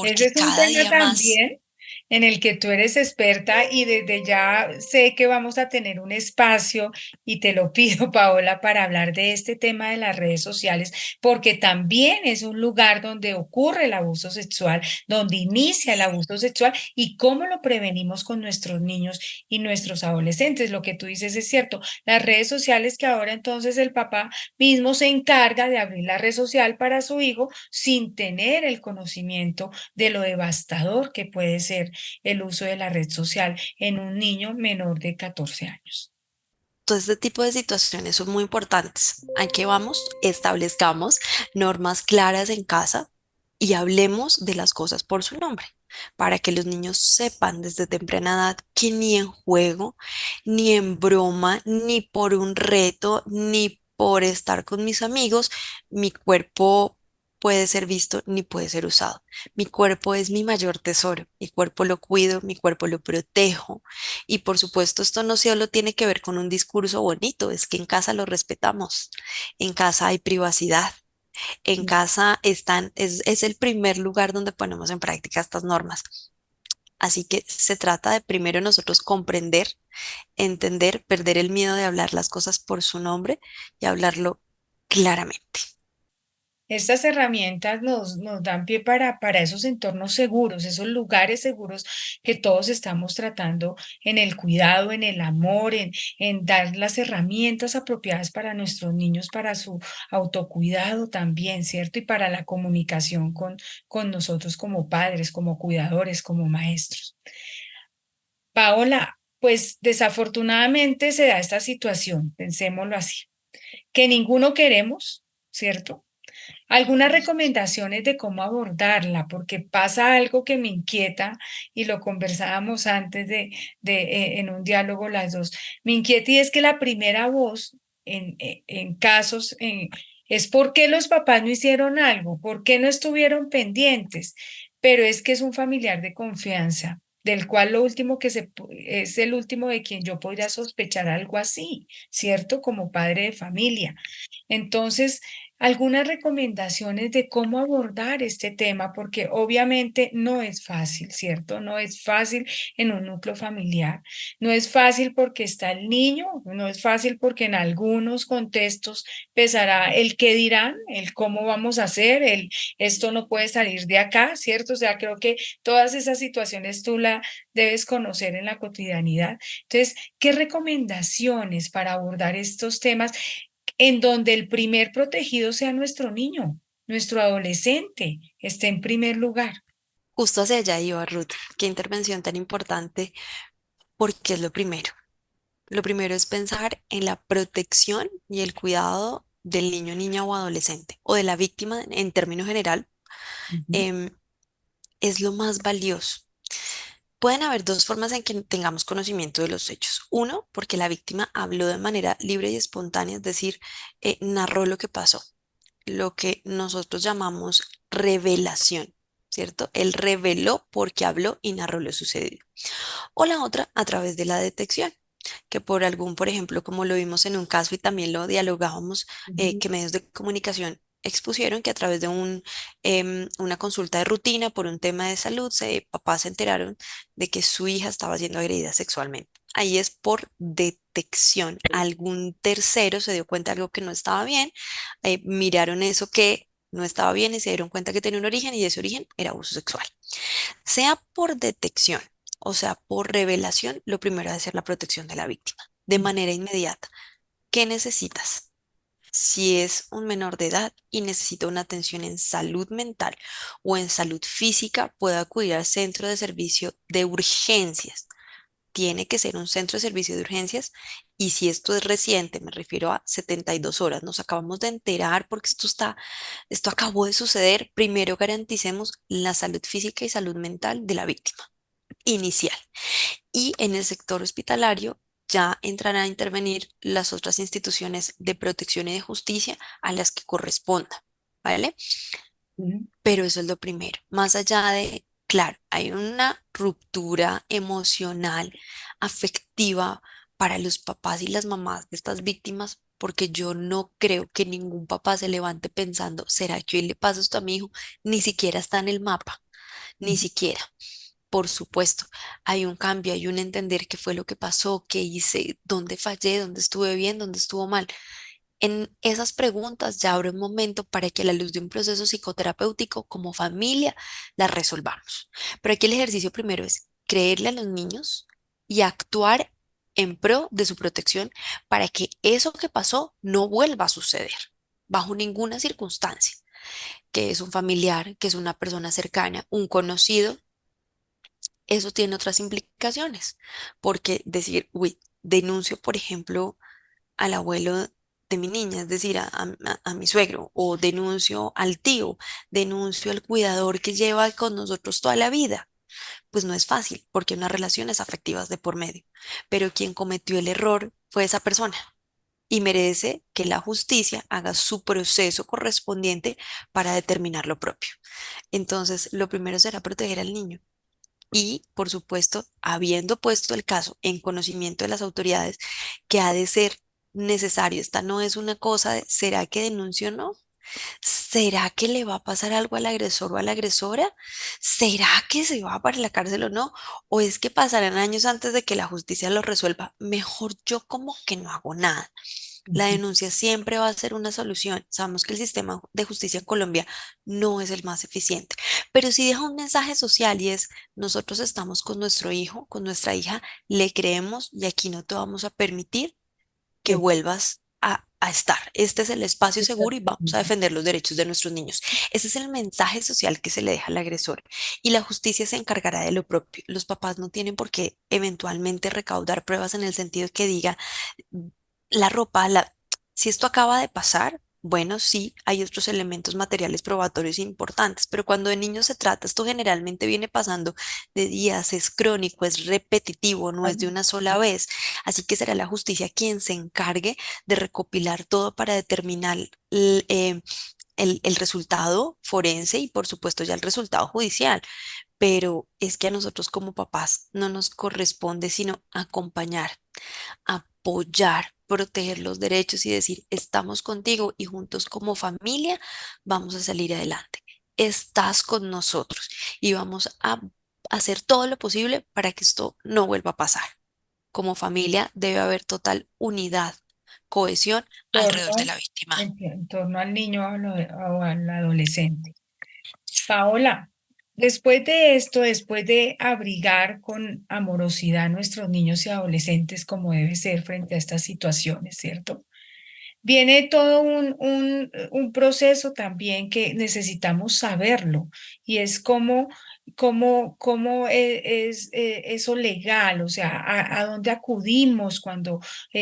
Ese porque es un cada tema día más, también en el que tú eres experta y desde ya sé que vamos a tener un espacio y te lo pido, Paola, para hablar de este tema de las redes sociales, porque también es un lugar donde ocurre el abuso sexual, donde inicia el abuso sexual y cómo lo prevenimos con nuestros niños y nuestros adolescentes. Lo que tú dices es cierto. Las redes sociales que ahora entonces el papá mismo se encarga de abrir la red social para su hijo sin tener el conocimiento de lo devastador que puede ser el uso de la red social en un niño menor de 14 años. Todo este tipo de situaciones son muy importantes. ¿A qué vamos? Establezcamos normas claras en casa y hablemos de las cosas por su nombre, para que los niños sepan desde temprana edad que ni en juego, ni en broma, ni por un reto, ni por estar con mis amigos, mi cuerpo puede ser visto ni puede ser usado. Mi cuerpo es mi mayor tesoro, mi cuerpo lo cuido, mi cuerpo lo protejo y por supuesto, esto no solo tiene que ver con un discurso bonito, es que en casa lo respetamos, en casa hay privacidad, en casa es el primer lugar donde ponemos en práctica estas normas. Así que se trata de primero nosotros comprender, entender, perder el miedo de hablar las cosas por su nombre y hablarlo claramente. Estas herramientas nos dan pie para esos entornos seguros, esos lugares seguros que todos estamos tratando en el cuidado, en el amor, en dar las herramientas apropiadas para nuestros niños, para su autocuidado también, ¿cierto? Y para la comunicación con nosotros como padres, como cuidadores, como maestros. Paola, pues desafortunadamente se da esta situación, pensémoslo así, que ninguno queremos, ¿cierto? Algunas recomendaciones de cómo abordarla, porque pasa algo que me inquieta y lo conversábamos antes en un diálogo las dos. Me inquieta y es que la primera voz en casos es por qué los papás no hicieron algo, por qué no estuvieron pendientes, pero es que es un familiar de confianza del cual lo último es el último de quien yo podría sospechar algo así, ¿cierto? Como padre de familia. Entonces, algunas recomendaciones de cómo abordar este tema, porque obviamente no es fácil, ¿cierto? No es fácil en un núcleo familiar, no es fácil porque está el niño, no es fácil porque en algunos contextos pesará el qué dirán, el cómo vamos a hacer, el esto no puede salir de acá, ¿cierto? O sea, creo que todas esas situaciones tú la debes conocer en la cotidianidad. Entonces, ¿qué recomendaciones para abordar estos temas en donde el primer protegido sea nuestro niño, nuestro adolescente, esté en primer lugar? Justo hacia allá iba Ruth. Qué intervención tan importante, porque es lo primero. Lo primero es pensar en la protección y el cuidado del niño, niña o adolescente, o de la víctima en términos general, Ujú, em, es lo más valioso. Pueden haber dos formas en que tengamos conocimiento de los hechos. Uno, porque la víctima habló de manera libre y espontánea, es decir, narró lo que pasó, lo que nosotros llamamos revelación, ¿cierto? Él reveló porque habló y narró lo sucedido. O la otra, a través de la detección, que por algún, por ejemplo, como lo vimos en un caso y también lo dialogábamos, ujú, que medios de comunicación expusieron que a través de una consulta de rutina por un tema de salud, papás se enteraron de que su hija estaba siendo agredida sexualmente. Ahí es por detección. Algún tercero se dio cuenta de algo que no estaba bien, miraron eso que no estaba bien y se dieron cuenta que tenía un origen y ese origen era abuso sexual. Sea por detección o sea por revelación, lo primero debe ser la protección de la víctima de manera inmediata. ¿Qué necesitas? Si es un menor de edad y necesita una atención en salud mental o en salud física, puede acudir al centro de servicio de urgencias. Tiene que ser un centro de servicio de urgencias y si esto es reciente, me refiero a 72 horas, nos acabamos de enterar porque esto acabó de suceder, primero garanticemos la salud física y salud mental de la víctima inicial. Y en el sector hospitalario ya entrarán a intervenir las otras instituciones de protección y de justicia a las que corresponda, ¿vale? ujú. Pero eso es lo primero. Más allá de, claro, hay una ruptura emocional, afectiva para los papás y las mamás de estas víctimas, porque yo no creo que ningún papá se levante pensando, ¿será que hoy le pasa esto a mi hijo? Ni siquiera está en el mapa, ni siquiera. por supuesto, hay un cambio, hay un entender qué fue lo que pasó, qué hice, dónde fallé, dónde estuve bien, dónde estuvo mal. En esas preguntas ya habrá un momento para que a la luz de un proceso psicoterapéutico como familia las resolvamos. Pero aquí el ejercicio primero es creerle a los niños y actuar en pro de su protección para que eso que pasó no vuelva a suceder bajo ninguna circunstancia, que es un familiar, que es una persona cercana, un conocido. Eso tiene otras implicaciones, porque decir, uy, denuncio, por ejemplo, al abuelo de mi niña, es decir, a mi suegro, o denuncio al tío, denuncio al cuidador que lleva con nosotros toda la vida. Pues no es fácil, porque hay unas relaciones afectivas de por medio, pero quien cometió el error fue esa persona y merece que la justicia haga su proceso correspondiente para determinar lo propio. Entonces, lo primero será proteger al niño y, por supuesto, habiendo puesto el caso en conocimiento de las autoridades, que ha de ser necesario. Esta no es una cosa de, ¿será que denuncio o no? ¿Será que le va a pasar algo al agresor o a la agresora? ¿Será que se va para la cárcel o no? ¿O es que pasarán años antes de que la justicia lo resuelva? Mejor yo como que no hago nada. La Ujú. denuncia siempre va a ser una solución. Sabemos que el sistema de justicia en Colombia no es el más eficiente, pero sí deja un mensaje social y es, nosotros estamos con nuestro hijo, con nuestra hija, le creemos y aquí no te vamos a permitir que Sí, vuelvas a estar. Este es el espacio seguro y vamos a exactamente. defender los derechos de nuestros niños. Ese es el mensaje social que se le deja al agresor y la justicia se encargará de lo propio. Los papás no tienen por qué eventualmente recaudar pruebas en el sentido que diga la ropa, si esto acaba de pasar, bueno, sí, hay otros elementos materiales probatorios importantes, pero cuando de niños se trata, esto generalmente viene pasando de días, es crónico, es repetitivo, no es de una sola vez. Así que será la justicia quien se encargue de recopilar todo para determinar el resultado forense y por supuesto ya el resultado judicial. Pero es que a nosotros como papás no nos corresponde sino acompañar, apoyar, proteger los derechos y decir, estamos contigo y juntos como familia vamos a salir adelante. Estás con nosotros y vamos a hacer todo lo posible para que esto no vuelva a pasar. Como familia debe haber total unidad, cohesión alrededor de Torno, la víctima. en torno al niño o al adolescente. Paola, después de esto, después de abrigar con amorosidad a nuestros niños y adolescentes como debe ser frente a estas situaciones, ¿cierto? Viene todo un proceso también que necesitamos saberlo y es cómo es, eso legal, o sea, a dónde acudimos cuando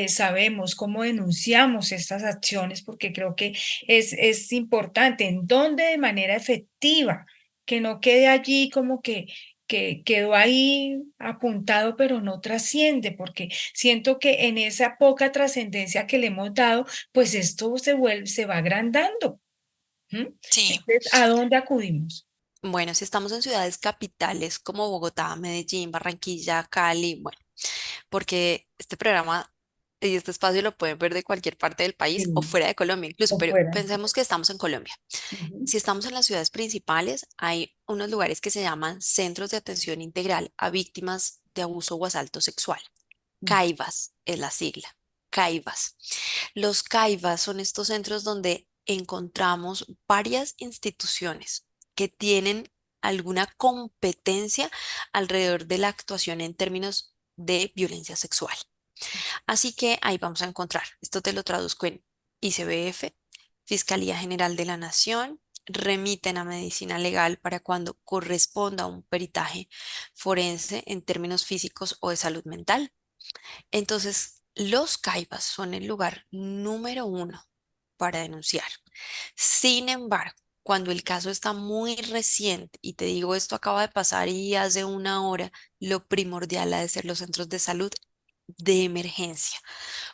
sabemos cómo denunciamos estas acciones, porque creo que es importante, en dónde de manera efectiva, que no quede allí como que quedó ahí apuntado, pero no trasciende, porque siento que en esa poca trascendencia que le hemos dado, pues esto se va agrandando. ¿M? Sí, Entonces, ¿a dónde acudimos? bueno, si estamos en ciudades capitales como Bogotá, Medellín, Barranquilla, Cali, bueno, porque este programa y este espacio lo pueden ver de cualquier parte del país o Sí, fuera de Colombia incluso, o pero fuera. pensemos que estamos en Colombia. Ujú. Si estamos en las ciudades principales, hay unos lugares que se llaman Centros de Atención Integral a Víctimas de Abuso o Asalto Sexual. CAIVAS es la sigla. CAIVAS. Los CAIVAS son estos centros donde encontramos varias instituciones que tienen alguna competencia alrededor de la actuación en términos de violencia sexual. Así que ahí vamos a encontrar, esto te lo traduzco en ICBF, Fiscalía General de la Nación, remiten a medicina legal para cuando corresponda un peritaje forense en términos físicos o de salud mental. Entonces, los CAIVAS son el lugar número uno para denunciar. Sin embargo, cuando el caso está muy reciente, y te digo esto acaba de pasar y hace una hora, lo primordial ha de ser los centros de salud de emergencia.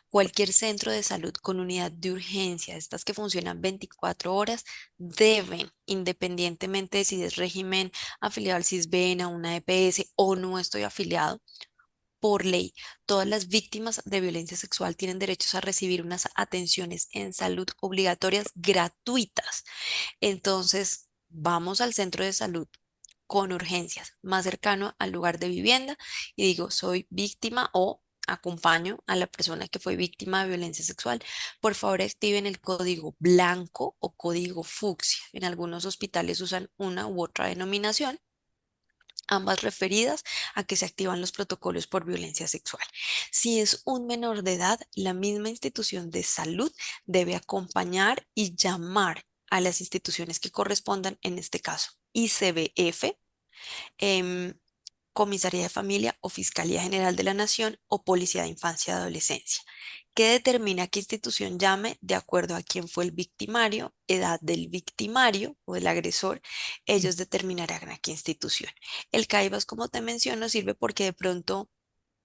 Cualquier centro de salud con unidad de urgencia, estas que funcionan 24 horas, deben, independientemente de si es régimen afiliado al CISBEN, a una EPS o no estoy afiliado, por ley, todas las víctimas de violencia sexual tienen derechos a recibir unas atenciones en salud obligatorias gratuitas. Entonces, vamos al centro de salud con urgencias, más cercano al lugar de vivienda y digo, soy víctima o acompaño a la persona que fue víctima de violencia sexual. Por favor, activen el código blanco o código fucsia. En algunos hospitales usan una u otra denominación, ambas referidas a que se activan los protocolos por violencia sexual. Si es un menor de edad, la misma institución de salud debe acompañar y llamar a las instituciones que correspondan, en este caso ICBF, em, Comisaría de Familia o Fiscalía General de la Nación o Policía de Infancia y Adolescencia, que determina qué institución llame de acuerdo a quién fue el victimario, edad del victimario o del agresor. Ellos determinarán a qué institución. El CAIBAS, como te menciono, sirve porque de pronto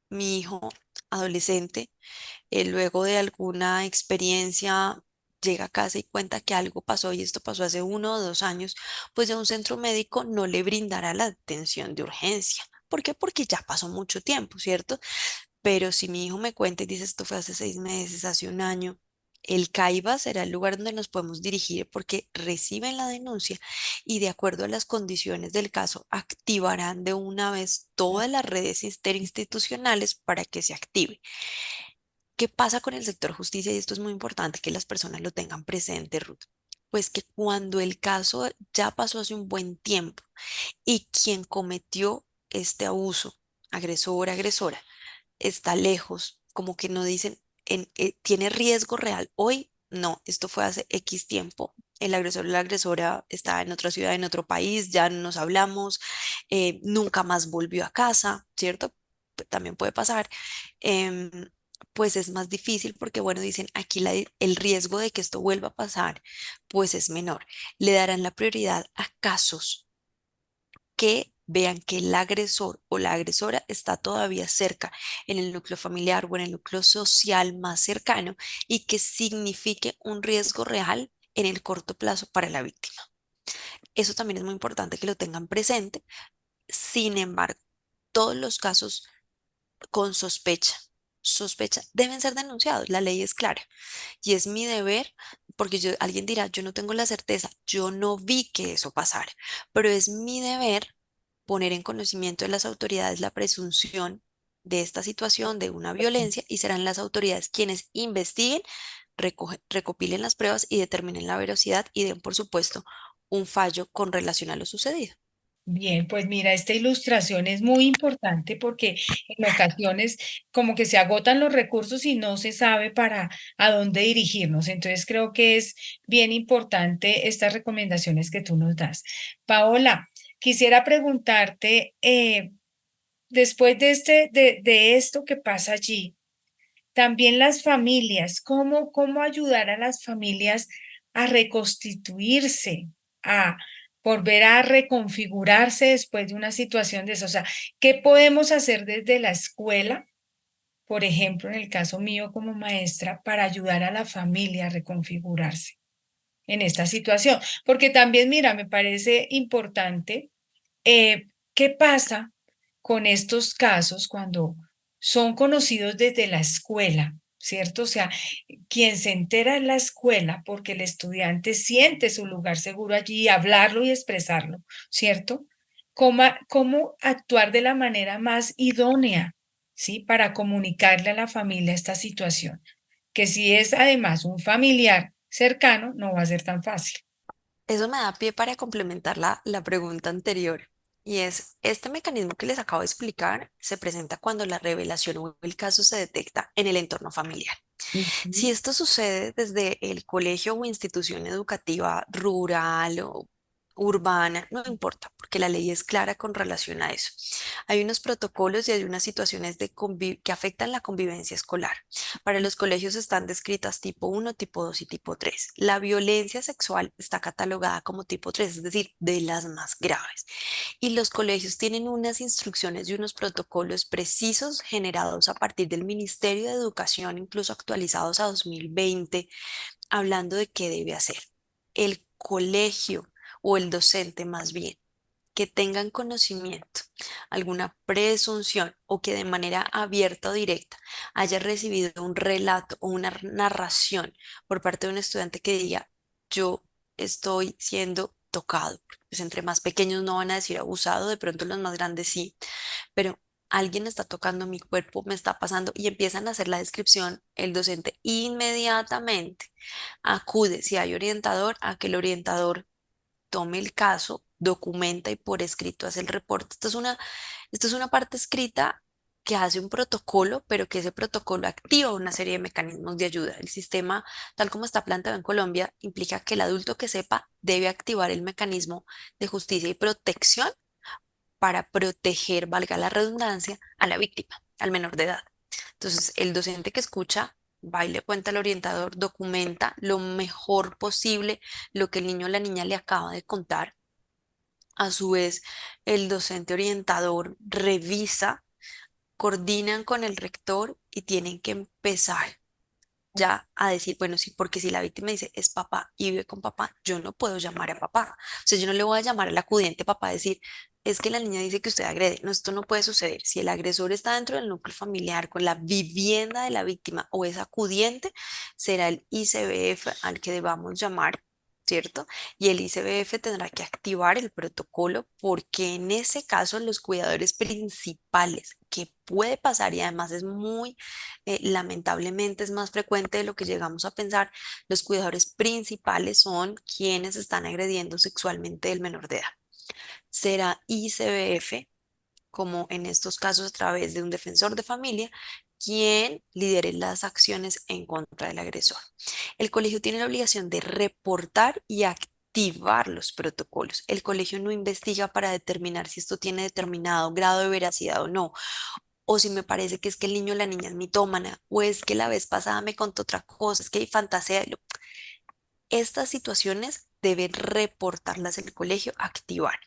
mi hijo adolescente, luego de alguna experiencia, llega a casa y cuenta que algo pasó y esto pasó hace 1 o 2 años, pues ya un centro médico no le brindará la atención de urgencia. ¿Por qué? Porque ya pasó mucho tiempo, ¿cierto? Pero si mi hijo me cuenta y dice esto fue hace 6 meses, hace un año, el CAIBA será el lugar donde nos podemos dirigir porque reciben la denuncia y de acuerdo a las condiciones del caso activarán de una vez todas las redes interinstitucionales para que se active. ¿Qué pasa con el sector justicia? Y esto es muy importante que las personas lo tengan presente, Ruth. Pues que cuando el caso ya pasó hace un buen tiempo y quien cometió este abuso, agresor, agresora, está lejos, como que no dicen, tiene riesgo real. Hoy, no, esto fue hace X tiempo. El agresor o la agresora está en otra ciudad, en otro país, ya no nos hablamos, nunca más volvió a casa, ¿cierto? También puede pasar. em, pues es más difícil porque, bueno, dicen aquí el riesgo de que esto vuelva a pasar, pues es menor. Le darán la prioridad a casos que vean que el agresor o la agresora está todavía cerca en el núcleo familiar o en el núcleo social más cercano y que signifique un riesgo real en el corto plazo para la víctima. Eso también es muy importante que lo tengan presente. Sin embargo, todos los casos con sospecha deben ser denunciados. La ley es clara y es mi deber, porque alguien dirá, yo no tengo la certeza, yo no vi que eso pasara, pero es mi deber poner en conocimiento de las autoridades la presunción de esta situación, de una violencia, y serán las autoridades quienes investiguen, recopilen las pruebas y determinen la veracidad y den, por supuesto, un fallo con relación a lo sucedido. Bien, pues mira, esta ilustración es muy importante porque en ocasiones como que se agotan los recursos y no se sabe para a dónde dirigirnos. Entonces creo que es bien importante estas recomendaciones que tú nos das. Paola, quisiera preguntarte, después de esto que pasa allí, también las familias, ¿cómo ayudar a las familias a reconstituirse, a volver a reconfigurarse después de una situación de eso? O sea, ¿qué podemos hacer desde la escuela, por ejemplo, en el caso mío como maestra, para ayudar a la familia a reconfigurarse en esta situación? Porque también, mira, me parece importante, ¿qué pasa con estos casos cuando son conocidos desde la escuela? ¿Cierto? O sea, quien se entera en la escuela porque el estudiante siente su lugar seguro allí, hablarlo y expresarlo, ¿cierto? ¿Cómo actuar de la manera más idónea, ¿sí? Para comunicarle a la familia esta situación, que si es además un familiar cercano, no va a ser tan fácil. Eso me da pie para complementar la pregunta anterior. Y es, este mecanismo que les acabo de explicar se presenta cuando la revelación o el caso se detecta en el entorno familiar. Si Ujú. esto sucede desde el colegio o institución educativa rural o urbana, no importa, porque la ley es clara con relación a eso. Hay unos protocolos y hay unas situaciones que afectan la convivencia escolar. Para los colegios están descritas tipo 1, tipo 2 y tipo 3. La violencia sexual está catalogada como tipo 3, es decir, de las más graves. Y los colegios tienen unas instrucciones y unos protocolos precisos generados a partir del Ministerio de Educación, incluso actualizados a 2020, hablando de qué debe hacer el colegio o el docente más bien, que tengan conocimiento, alguna presunción o que de manera abierta o directa haya recibido un relato o una narración por parte de un estudiante que diga, yo estoy siendo tocado. Pues entre más pequeños no van a decir abusado, de pronto los más grandes sí, pero alguien está tocando mi cuerpo, me está pasando y empiezan a hacer la descripción, el docente inmediatamente acude, si hay orientador, a que el orientador tome el caso, documenta y por escrito hace el reporte. Esto es una parte escrita que hace un protocolo, pero que ese protocolo activa una serie de mecanismos de ayuda. El sistema, tal como está planteado en Colombia, implica que el adulto que sepa debe activar el mecanismo de justicia y protección para proteger, valga la redundancia, a la víctima, al menor de edad. Entonces, el docente que escucha va y le cuenta al orientador, documenta lo mejor posible lo que el niño o la niña le acaba de contar. A su vez, el docente orientador revisa, coordinan con el rector y tienen que empezar ya a decir, bueno, sí, porque si la víctima dice es papá y vive con papá, yo no puedo llamar a papá. O sea, yo no le voy a llamar al acudiente papá a decir, es que la niña dice que usted agrede. No, esto no puede suceder. Si el agresor está dentro del núcleo familiar con la vivienda de la víctima o es acudiente, será el ICBF al que debamos llamar. ¿Cierto? Y el ICBF tendrá que activar el protocolo porque en ese caso los cuidadores principales que puede pasar y además es muy lamentablemente es más frecuente de lo que llegamos a pensar. Los cuidadores principales son quienes están agrediendo sexualmente del menor de edad. Será ICBF, como en estos casos a través de un defensor de familia, quien lidere las acciones en contra del agresor. El colegio tiene la obligación de reportar y activar los protocolos. El colegio no investiga para determinar si esto tiene determinado grado de veracidad o no, o si me parece que es que el niño o la niña es mitómana, o es que la vez pasada me contó otra cosa, es que hay fantasía. Estas situaciones deben reportarlas el colegio, activar.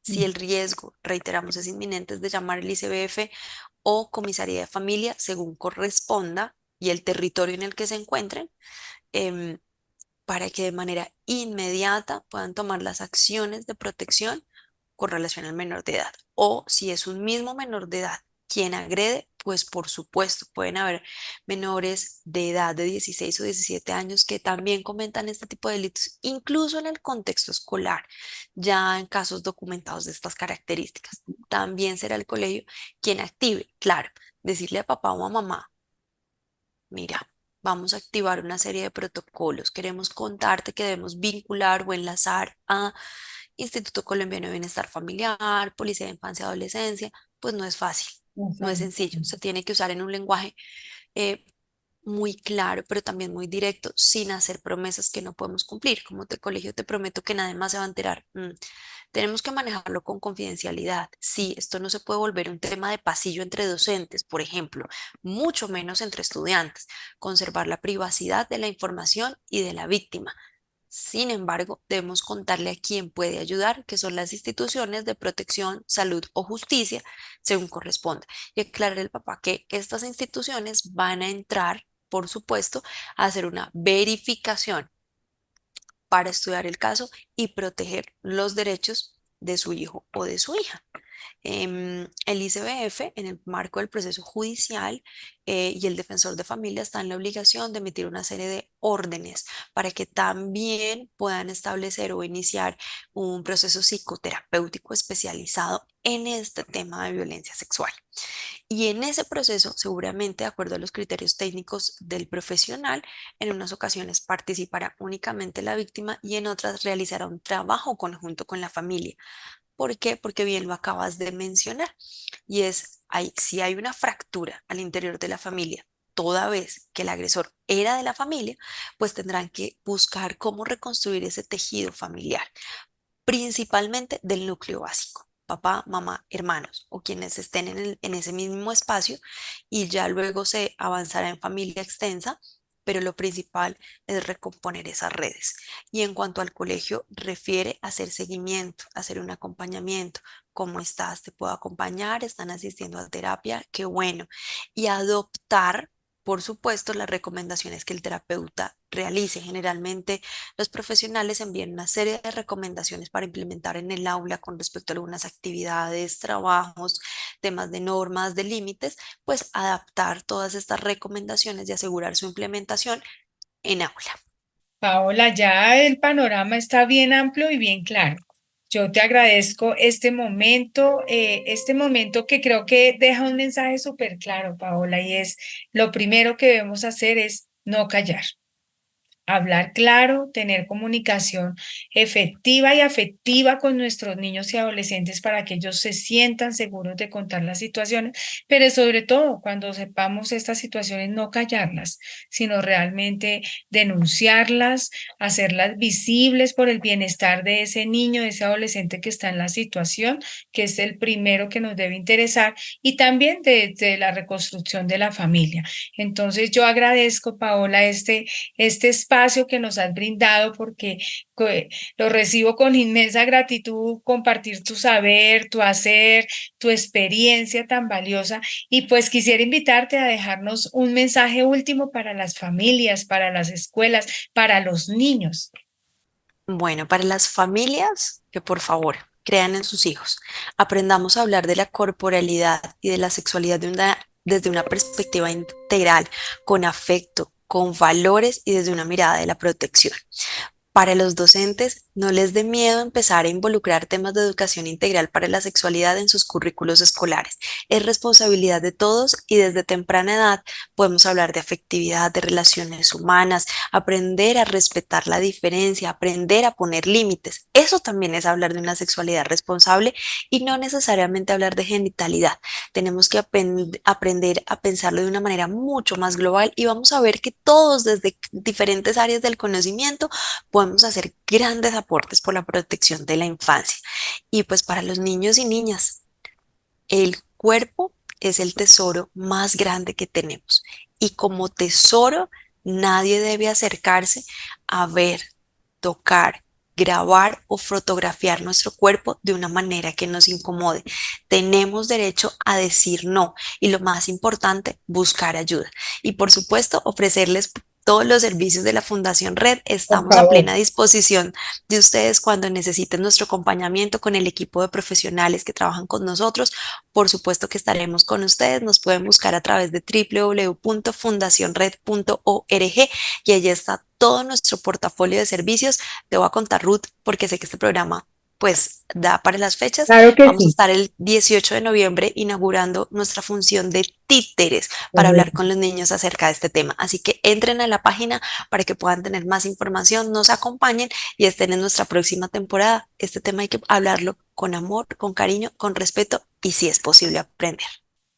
Si Mm. el riesgo, reiteramos, es inminente, es de llamar al ICBF o comisaría de familia, según corresponda, y el territorio en el que se encuentren, em, para que de manera inmediata puedan tomar las acciones de protección con relación al menor de edad. O si es un mismo menor de edad quien agrede, pues por supuesto pueden haber menores de edad de 16 o 17 años que también cometan este tipo de delitos, incluso en el contexto escolar, ya en casos documentados de estas características. También será el colegio quien active, claro, decirle a papá o a mamá, mira, vamos a activar una serie de protocolos. Queremos contarte que debemos vincular o enlazar a Instituto Colombiano de Bienestar Familiar, Policía de Infancia y Adolescencia. Pues no es fácil, no es Ujú. sencillo. Se tiene que usar en un lenguaje eh, muy claro, pero también muy directo, sin hacer promesas que no podemos cumplir. Como te colegio, te prometo que nadie más se va a enterar. Tenemos que manejarlo con confidencialidad. Sí, esto no se puede volver un tema de pasillo entre docentes, por ejemplo, mucho menos entre estudiantes. Conservar la privacidad de la información y de la víctima. Sin embargo, debemos contarle a quién puede ayudar, que son las instituciones de protección, salud o justicia, según corresponda. Y aclarar al papá que estas instituciones van a entrar, por supuesto, a hacer una verificación para estudiar el caso y proteger los derechos de su hijo o de su hija. El ICBF, en el marco del proceso judicial, y el defensor de familia está en la obligación de emitir una serie de órdenes para que también puedan establecer o iniciar un proceso psicoterapéutico especializado en este tema de violencia sexual. Y en ese proceso, seguramente, de acuerdo a los criterios técnicos del profesional, en unas ocasiones participará únicamente la víctima y en otras realizará un trabajo conjunto con la familia. ¿Por qué? Porque bien lo acabas de mencionar. Y es, si hay una fractura al interior de la familia, toda vez que el agresor era de la familia, pues tendrán que buscar cómo reconstruir ese tejido familiar, principalmente del núcleo básico, papá, mamá, hermanos o quienes estén en ese mismo espacio, y ya luego se avanzará en familia extensa, pero lo principal es recomponer esas redes. Y en cuanto al colegio, refiere a hacer seguimiento, hacer un acompañamiento. ¿Cómo estás? ¿Te puedo acompañar? ¿Están asistiendo a terapia? Qué bueno. Y adoptar, por supuesto, las recomendaciones que el terapeuta realice. Generalmente los profesionales envían una serie de recomendaciones para implementar en el aula con respecto a algunas actividades, trabajos, temas de normas, de límites, pues adaptar todas estas recomendaciones y asegurar su implementación en aula. Paola, ya el panorama está bien amplio y bien claro. Yo te agradezco este momento que creo que deja un mensaje súper claro, Paola, y es lo primero que debemos hacer es no callar. Hablar claro, tener comunicación efectiva y afectiva con nuestros niños y adolescentes para que ellos se sientan seguros de contar las situaciones, pero sobre todo cuando sepamos estas situaciones, no callarlas, sino realmente denunciarlas, hacerlas visibles por el bienestar de ese niño, de ese adolescente que está en la situación, que es el primero que nos debe interesar, y también de la reconstrucción de la familia. Entonces yo agradezco, Paola, este espacio que nos has brindado porque lo recibo con inmensa gratitud, compartir tu saber, tu hacer, tu experiencia tan valiosa. Y pues quisiera invitarte a dejarnos un mensaje último para las familias, para las escuelas, para los niños. Bueno, para las familias, que por favor crean en sus hijos. Aprendamos a hablar de la corporalidad y de la sexualidad desde una perspectiva integral, con afecto, con valores y desde una mirada de la protección. Para los docentes, no les dé miedo empezar a involucrar temas de educación integral para la sexualidad en sus currículos escolares. Es responsabilidad de todos y desde temprana edad podemos hablar de afectividad, de relaciones humanas, aprender a respetar la diferencia, aprender a poner límites. Eso también es hablar de una sexualidad responsable y no necesariamente hablar de genitalidad. Tenemos que aprender a pensarlo de una manera mucho más global y vamos a ver que todos desde diferentes áreas del conocimiento podemos hacer grandes aportes por la protección de la infancia. Y pues para los niños y niñas, el cuerpo es el tesoro más grande que tenemos. Y como tesoro, nadie debe acercarse a ver, tocar, grabar o fotografiar nuestro cuerpo de una manera que nos incomode. Tenemos derecho a decir no y lo más importante, buscar ayuda. Y por supuesto, ofrecerles todos los servicios de la Fundación Red. Por Estamos a favor. plena disposición de ustedes cuando necesiten nuestro acompañamiento con el equipo de profesionales que trabajan con nosotros. Por supuesto que estaremos con ustedes. Nos pueden buscar a través de www.fundacionred.org y allí está todo nuestro portafolio de servicios. Te voy a contar, Ruth, porque sé que este programa pues da para las fechas. Claro que Vamos a sí. estar el 18 de noviembre inaugurando nuestra función de títeres para hablar Correcto. con los niños acerca de este tema. Así que entren a la página para que puedan tener más información, nos acompañen y estén en nuestra próxima temporada. Este tema hay que hablarlo con amor, con cariño, con respeto y si es posible aprender.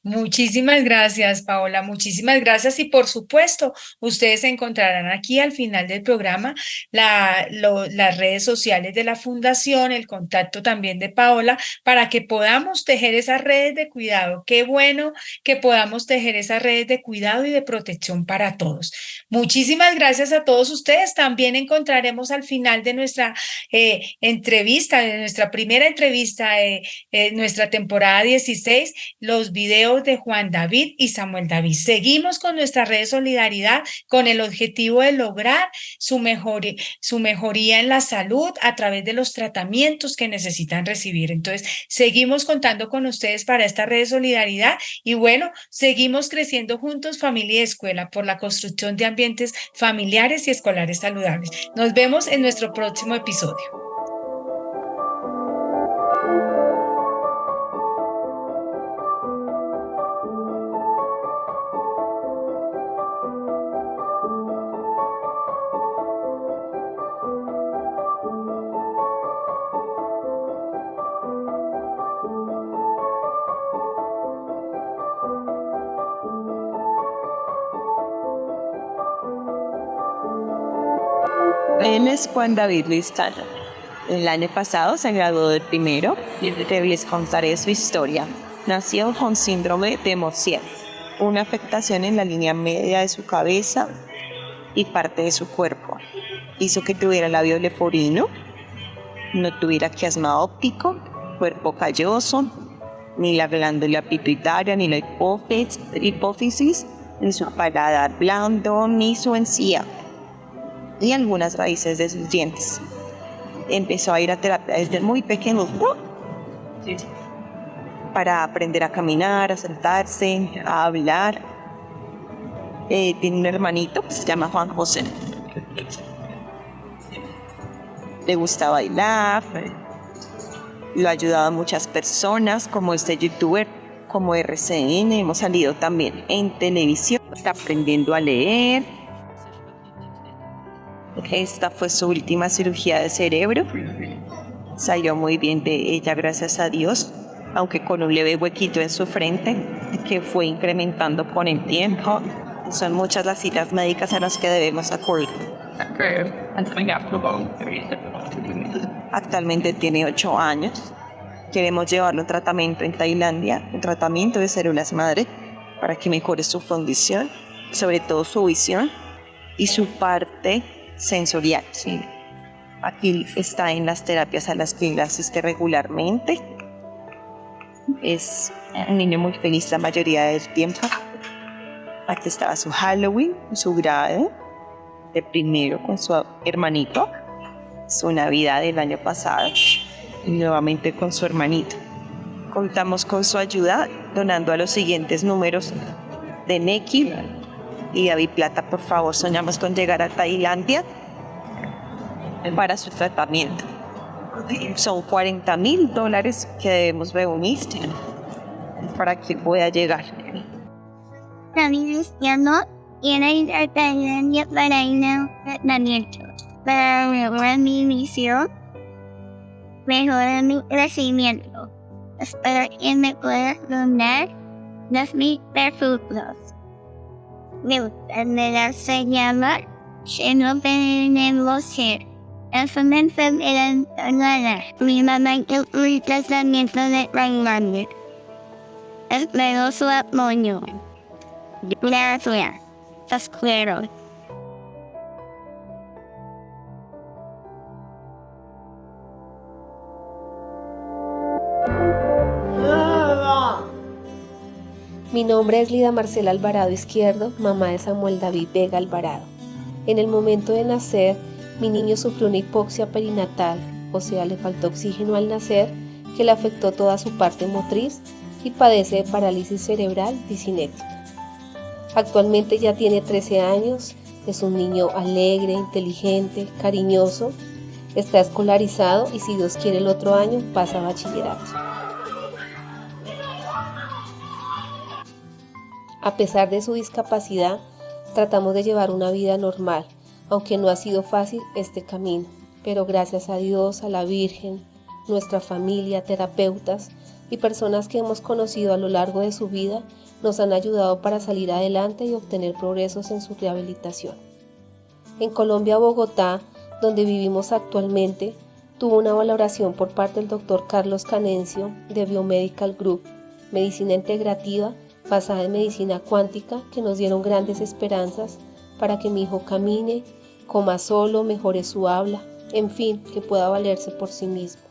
Muchísimas gracias, Paola. Muchísimas gracias. Y por supuesto, ustedes encontrarán aquí al final del programa las redes sociales de la Fundación, el contacto también de Paola, para que podamos tejer esas redes de cuidado. Qué bueno que podamos tejer esas redes de cuidado y de protección para todos. Muchísimas gracias a todos ustedes. También encontraremos al final de nuestra entrevista, de nuestra primera entrevista, nuestra temporada 16, los videos de Juan David y Samuel David. Seguimos con nuestra red de solidaridad con el objetivo de lograr su mejoría en la salud a través de los tratamientos que necesitan recibir. Entonces, seguimos contando con ustedes para esta red de solidaridad y bueno, seguimos creciendo juntos, familia y escuela, por la construcción de ambientes familiares y escolares saludables. Nos vemos en nuestro próximo episodio. Él es Juan David Luis Tana. El año pasado se graduó del primero y les contaré su historia. Nació con síndrome de Morsier, una afectación en la línea media de su cabeza y parte de su cuerpo. Hizo que tuviera labio leporino, no tuviera quiasma óptico, cuerpo calloso, ni la glándula pituitaria, ni la hipófisis, ni su paladar blando, ni su encía, y algunas raíces de sus dientes. Empezó a ir a terapia desde muy pequeño para aprender a caminar, a sentarse, a hablar. Tiene un hermanito que se llama Juan José. le gusta bailar, lo ha ayudado a muchas personas, como este youtuber, como RCN, hemos salido también en televisión, está aprendiendo a leer. Esta fue su última cirugía de cerebro, salió muy bien de ella, gracias a Dios, aunque con un leve huequito en su frente, que fue incrementando con el tiempo. Son muchas las citas médicas a las que debemos acudir. Actualmente tiene 8 años. Queremos llevarlo a un tratamiento en Tailandia, un tratamiento de células madre, para que mejore su condición, sobre todo su visión y su parte sensorial. Sí. Aquí está en las terapias a las que él asiste regularmente. Es un niño muy feliz la mayoría del tiempo. Aquí estaba su Halloween, su grado de primero con su hermanito, su Navidad del año pasado y nuevamente con su hermanito. Contamos con su ayuda donando a los siguientes números de Neki y David Plata. Por favor, soñamos con llegar a Tailandia para su tratamiento. Son $40,000 que debemos reunir para que pueda llegar. También no tiene Tailandia para ir a tratamiento, para mejorar mi visión, mejorar mi crecimiento. Espero que me pueda donar $2,000 pesos. Me gustaría señalar que no tenemos que. Es una enfermedad rara. Mi mamá tuvo un tratamiento de Tailandia. Espero su apoyo. Gracias. Los quiero. Mi nombre es Lida Marcela Alvarado Izquierdo, mamá de Samuel David Vega Alvarado. En el momento de nacer, mi niño sufrió una hipoxia perinatal, o sea, le faltó oxígeno al nacer, que le afectó toda su parte motriz y padece de parálisis cerebral disinética. Actualmente ya tiene 13 años, es un niño alegre, inteligente, cariñoso, está escolarizado y si Dios quiere el otro año pasa a bachillerato. A pesar de su discapacidad, tratamos de llevar una vida normal, aunque no ha sido fácil este camino, pero gracias a Dios, a la Virgen, nuestra familia, terapeutas y personas que hemos conocido a lo largo de su vida, nos han ayudado para salir adelante y obtener progresos en su rehabilitación. En Colombia, Bogotá, donde vivimos actualmente, tuvo una valoración por parte del Dr. Carlos Canencio de Biomedical Group, medicina integrativa basada en medicina cuántica, que nos dieron grandes esperanzas para que mi hijo camine, coma solo, mejore su habla, en fin, que pueda valerse por sí mismo.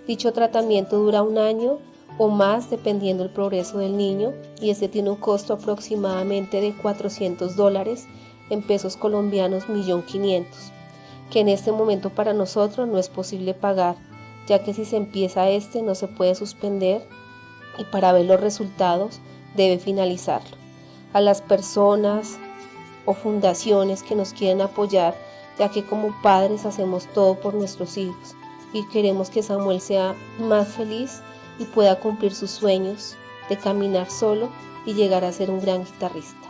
Dicho tratamiento dura 1 año o más dependiendo del progreso del niño y este tiene un costo aproximadamente de $400 en pesos colombianos 1.500.000, que en este momento para nosotros no es posible pagar, ya que si se empieza no se puede suspender y para ver los resultados debe finalizarlo. A las personas o fundaciones que nos quieren apoyar, ya que como padres hacemos todo por nuestros hijos y queremos que Samuel sea más feliz y pueda cumplir sus sueños de caminar solo y llegar a ser un gran guitarrista.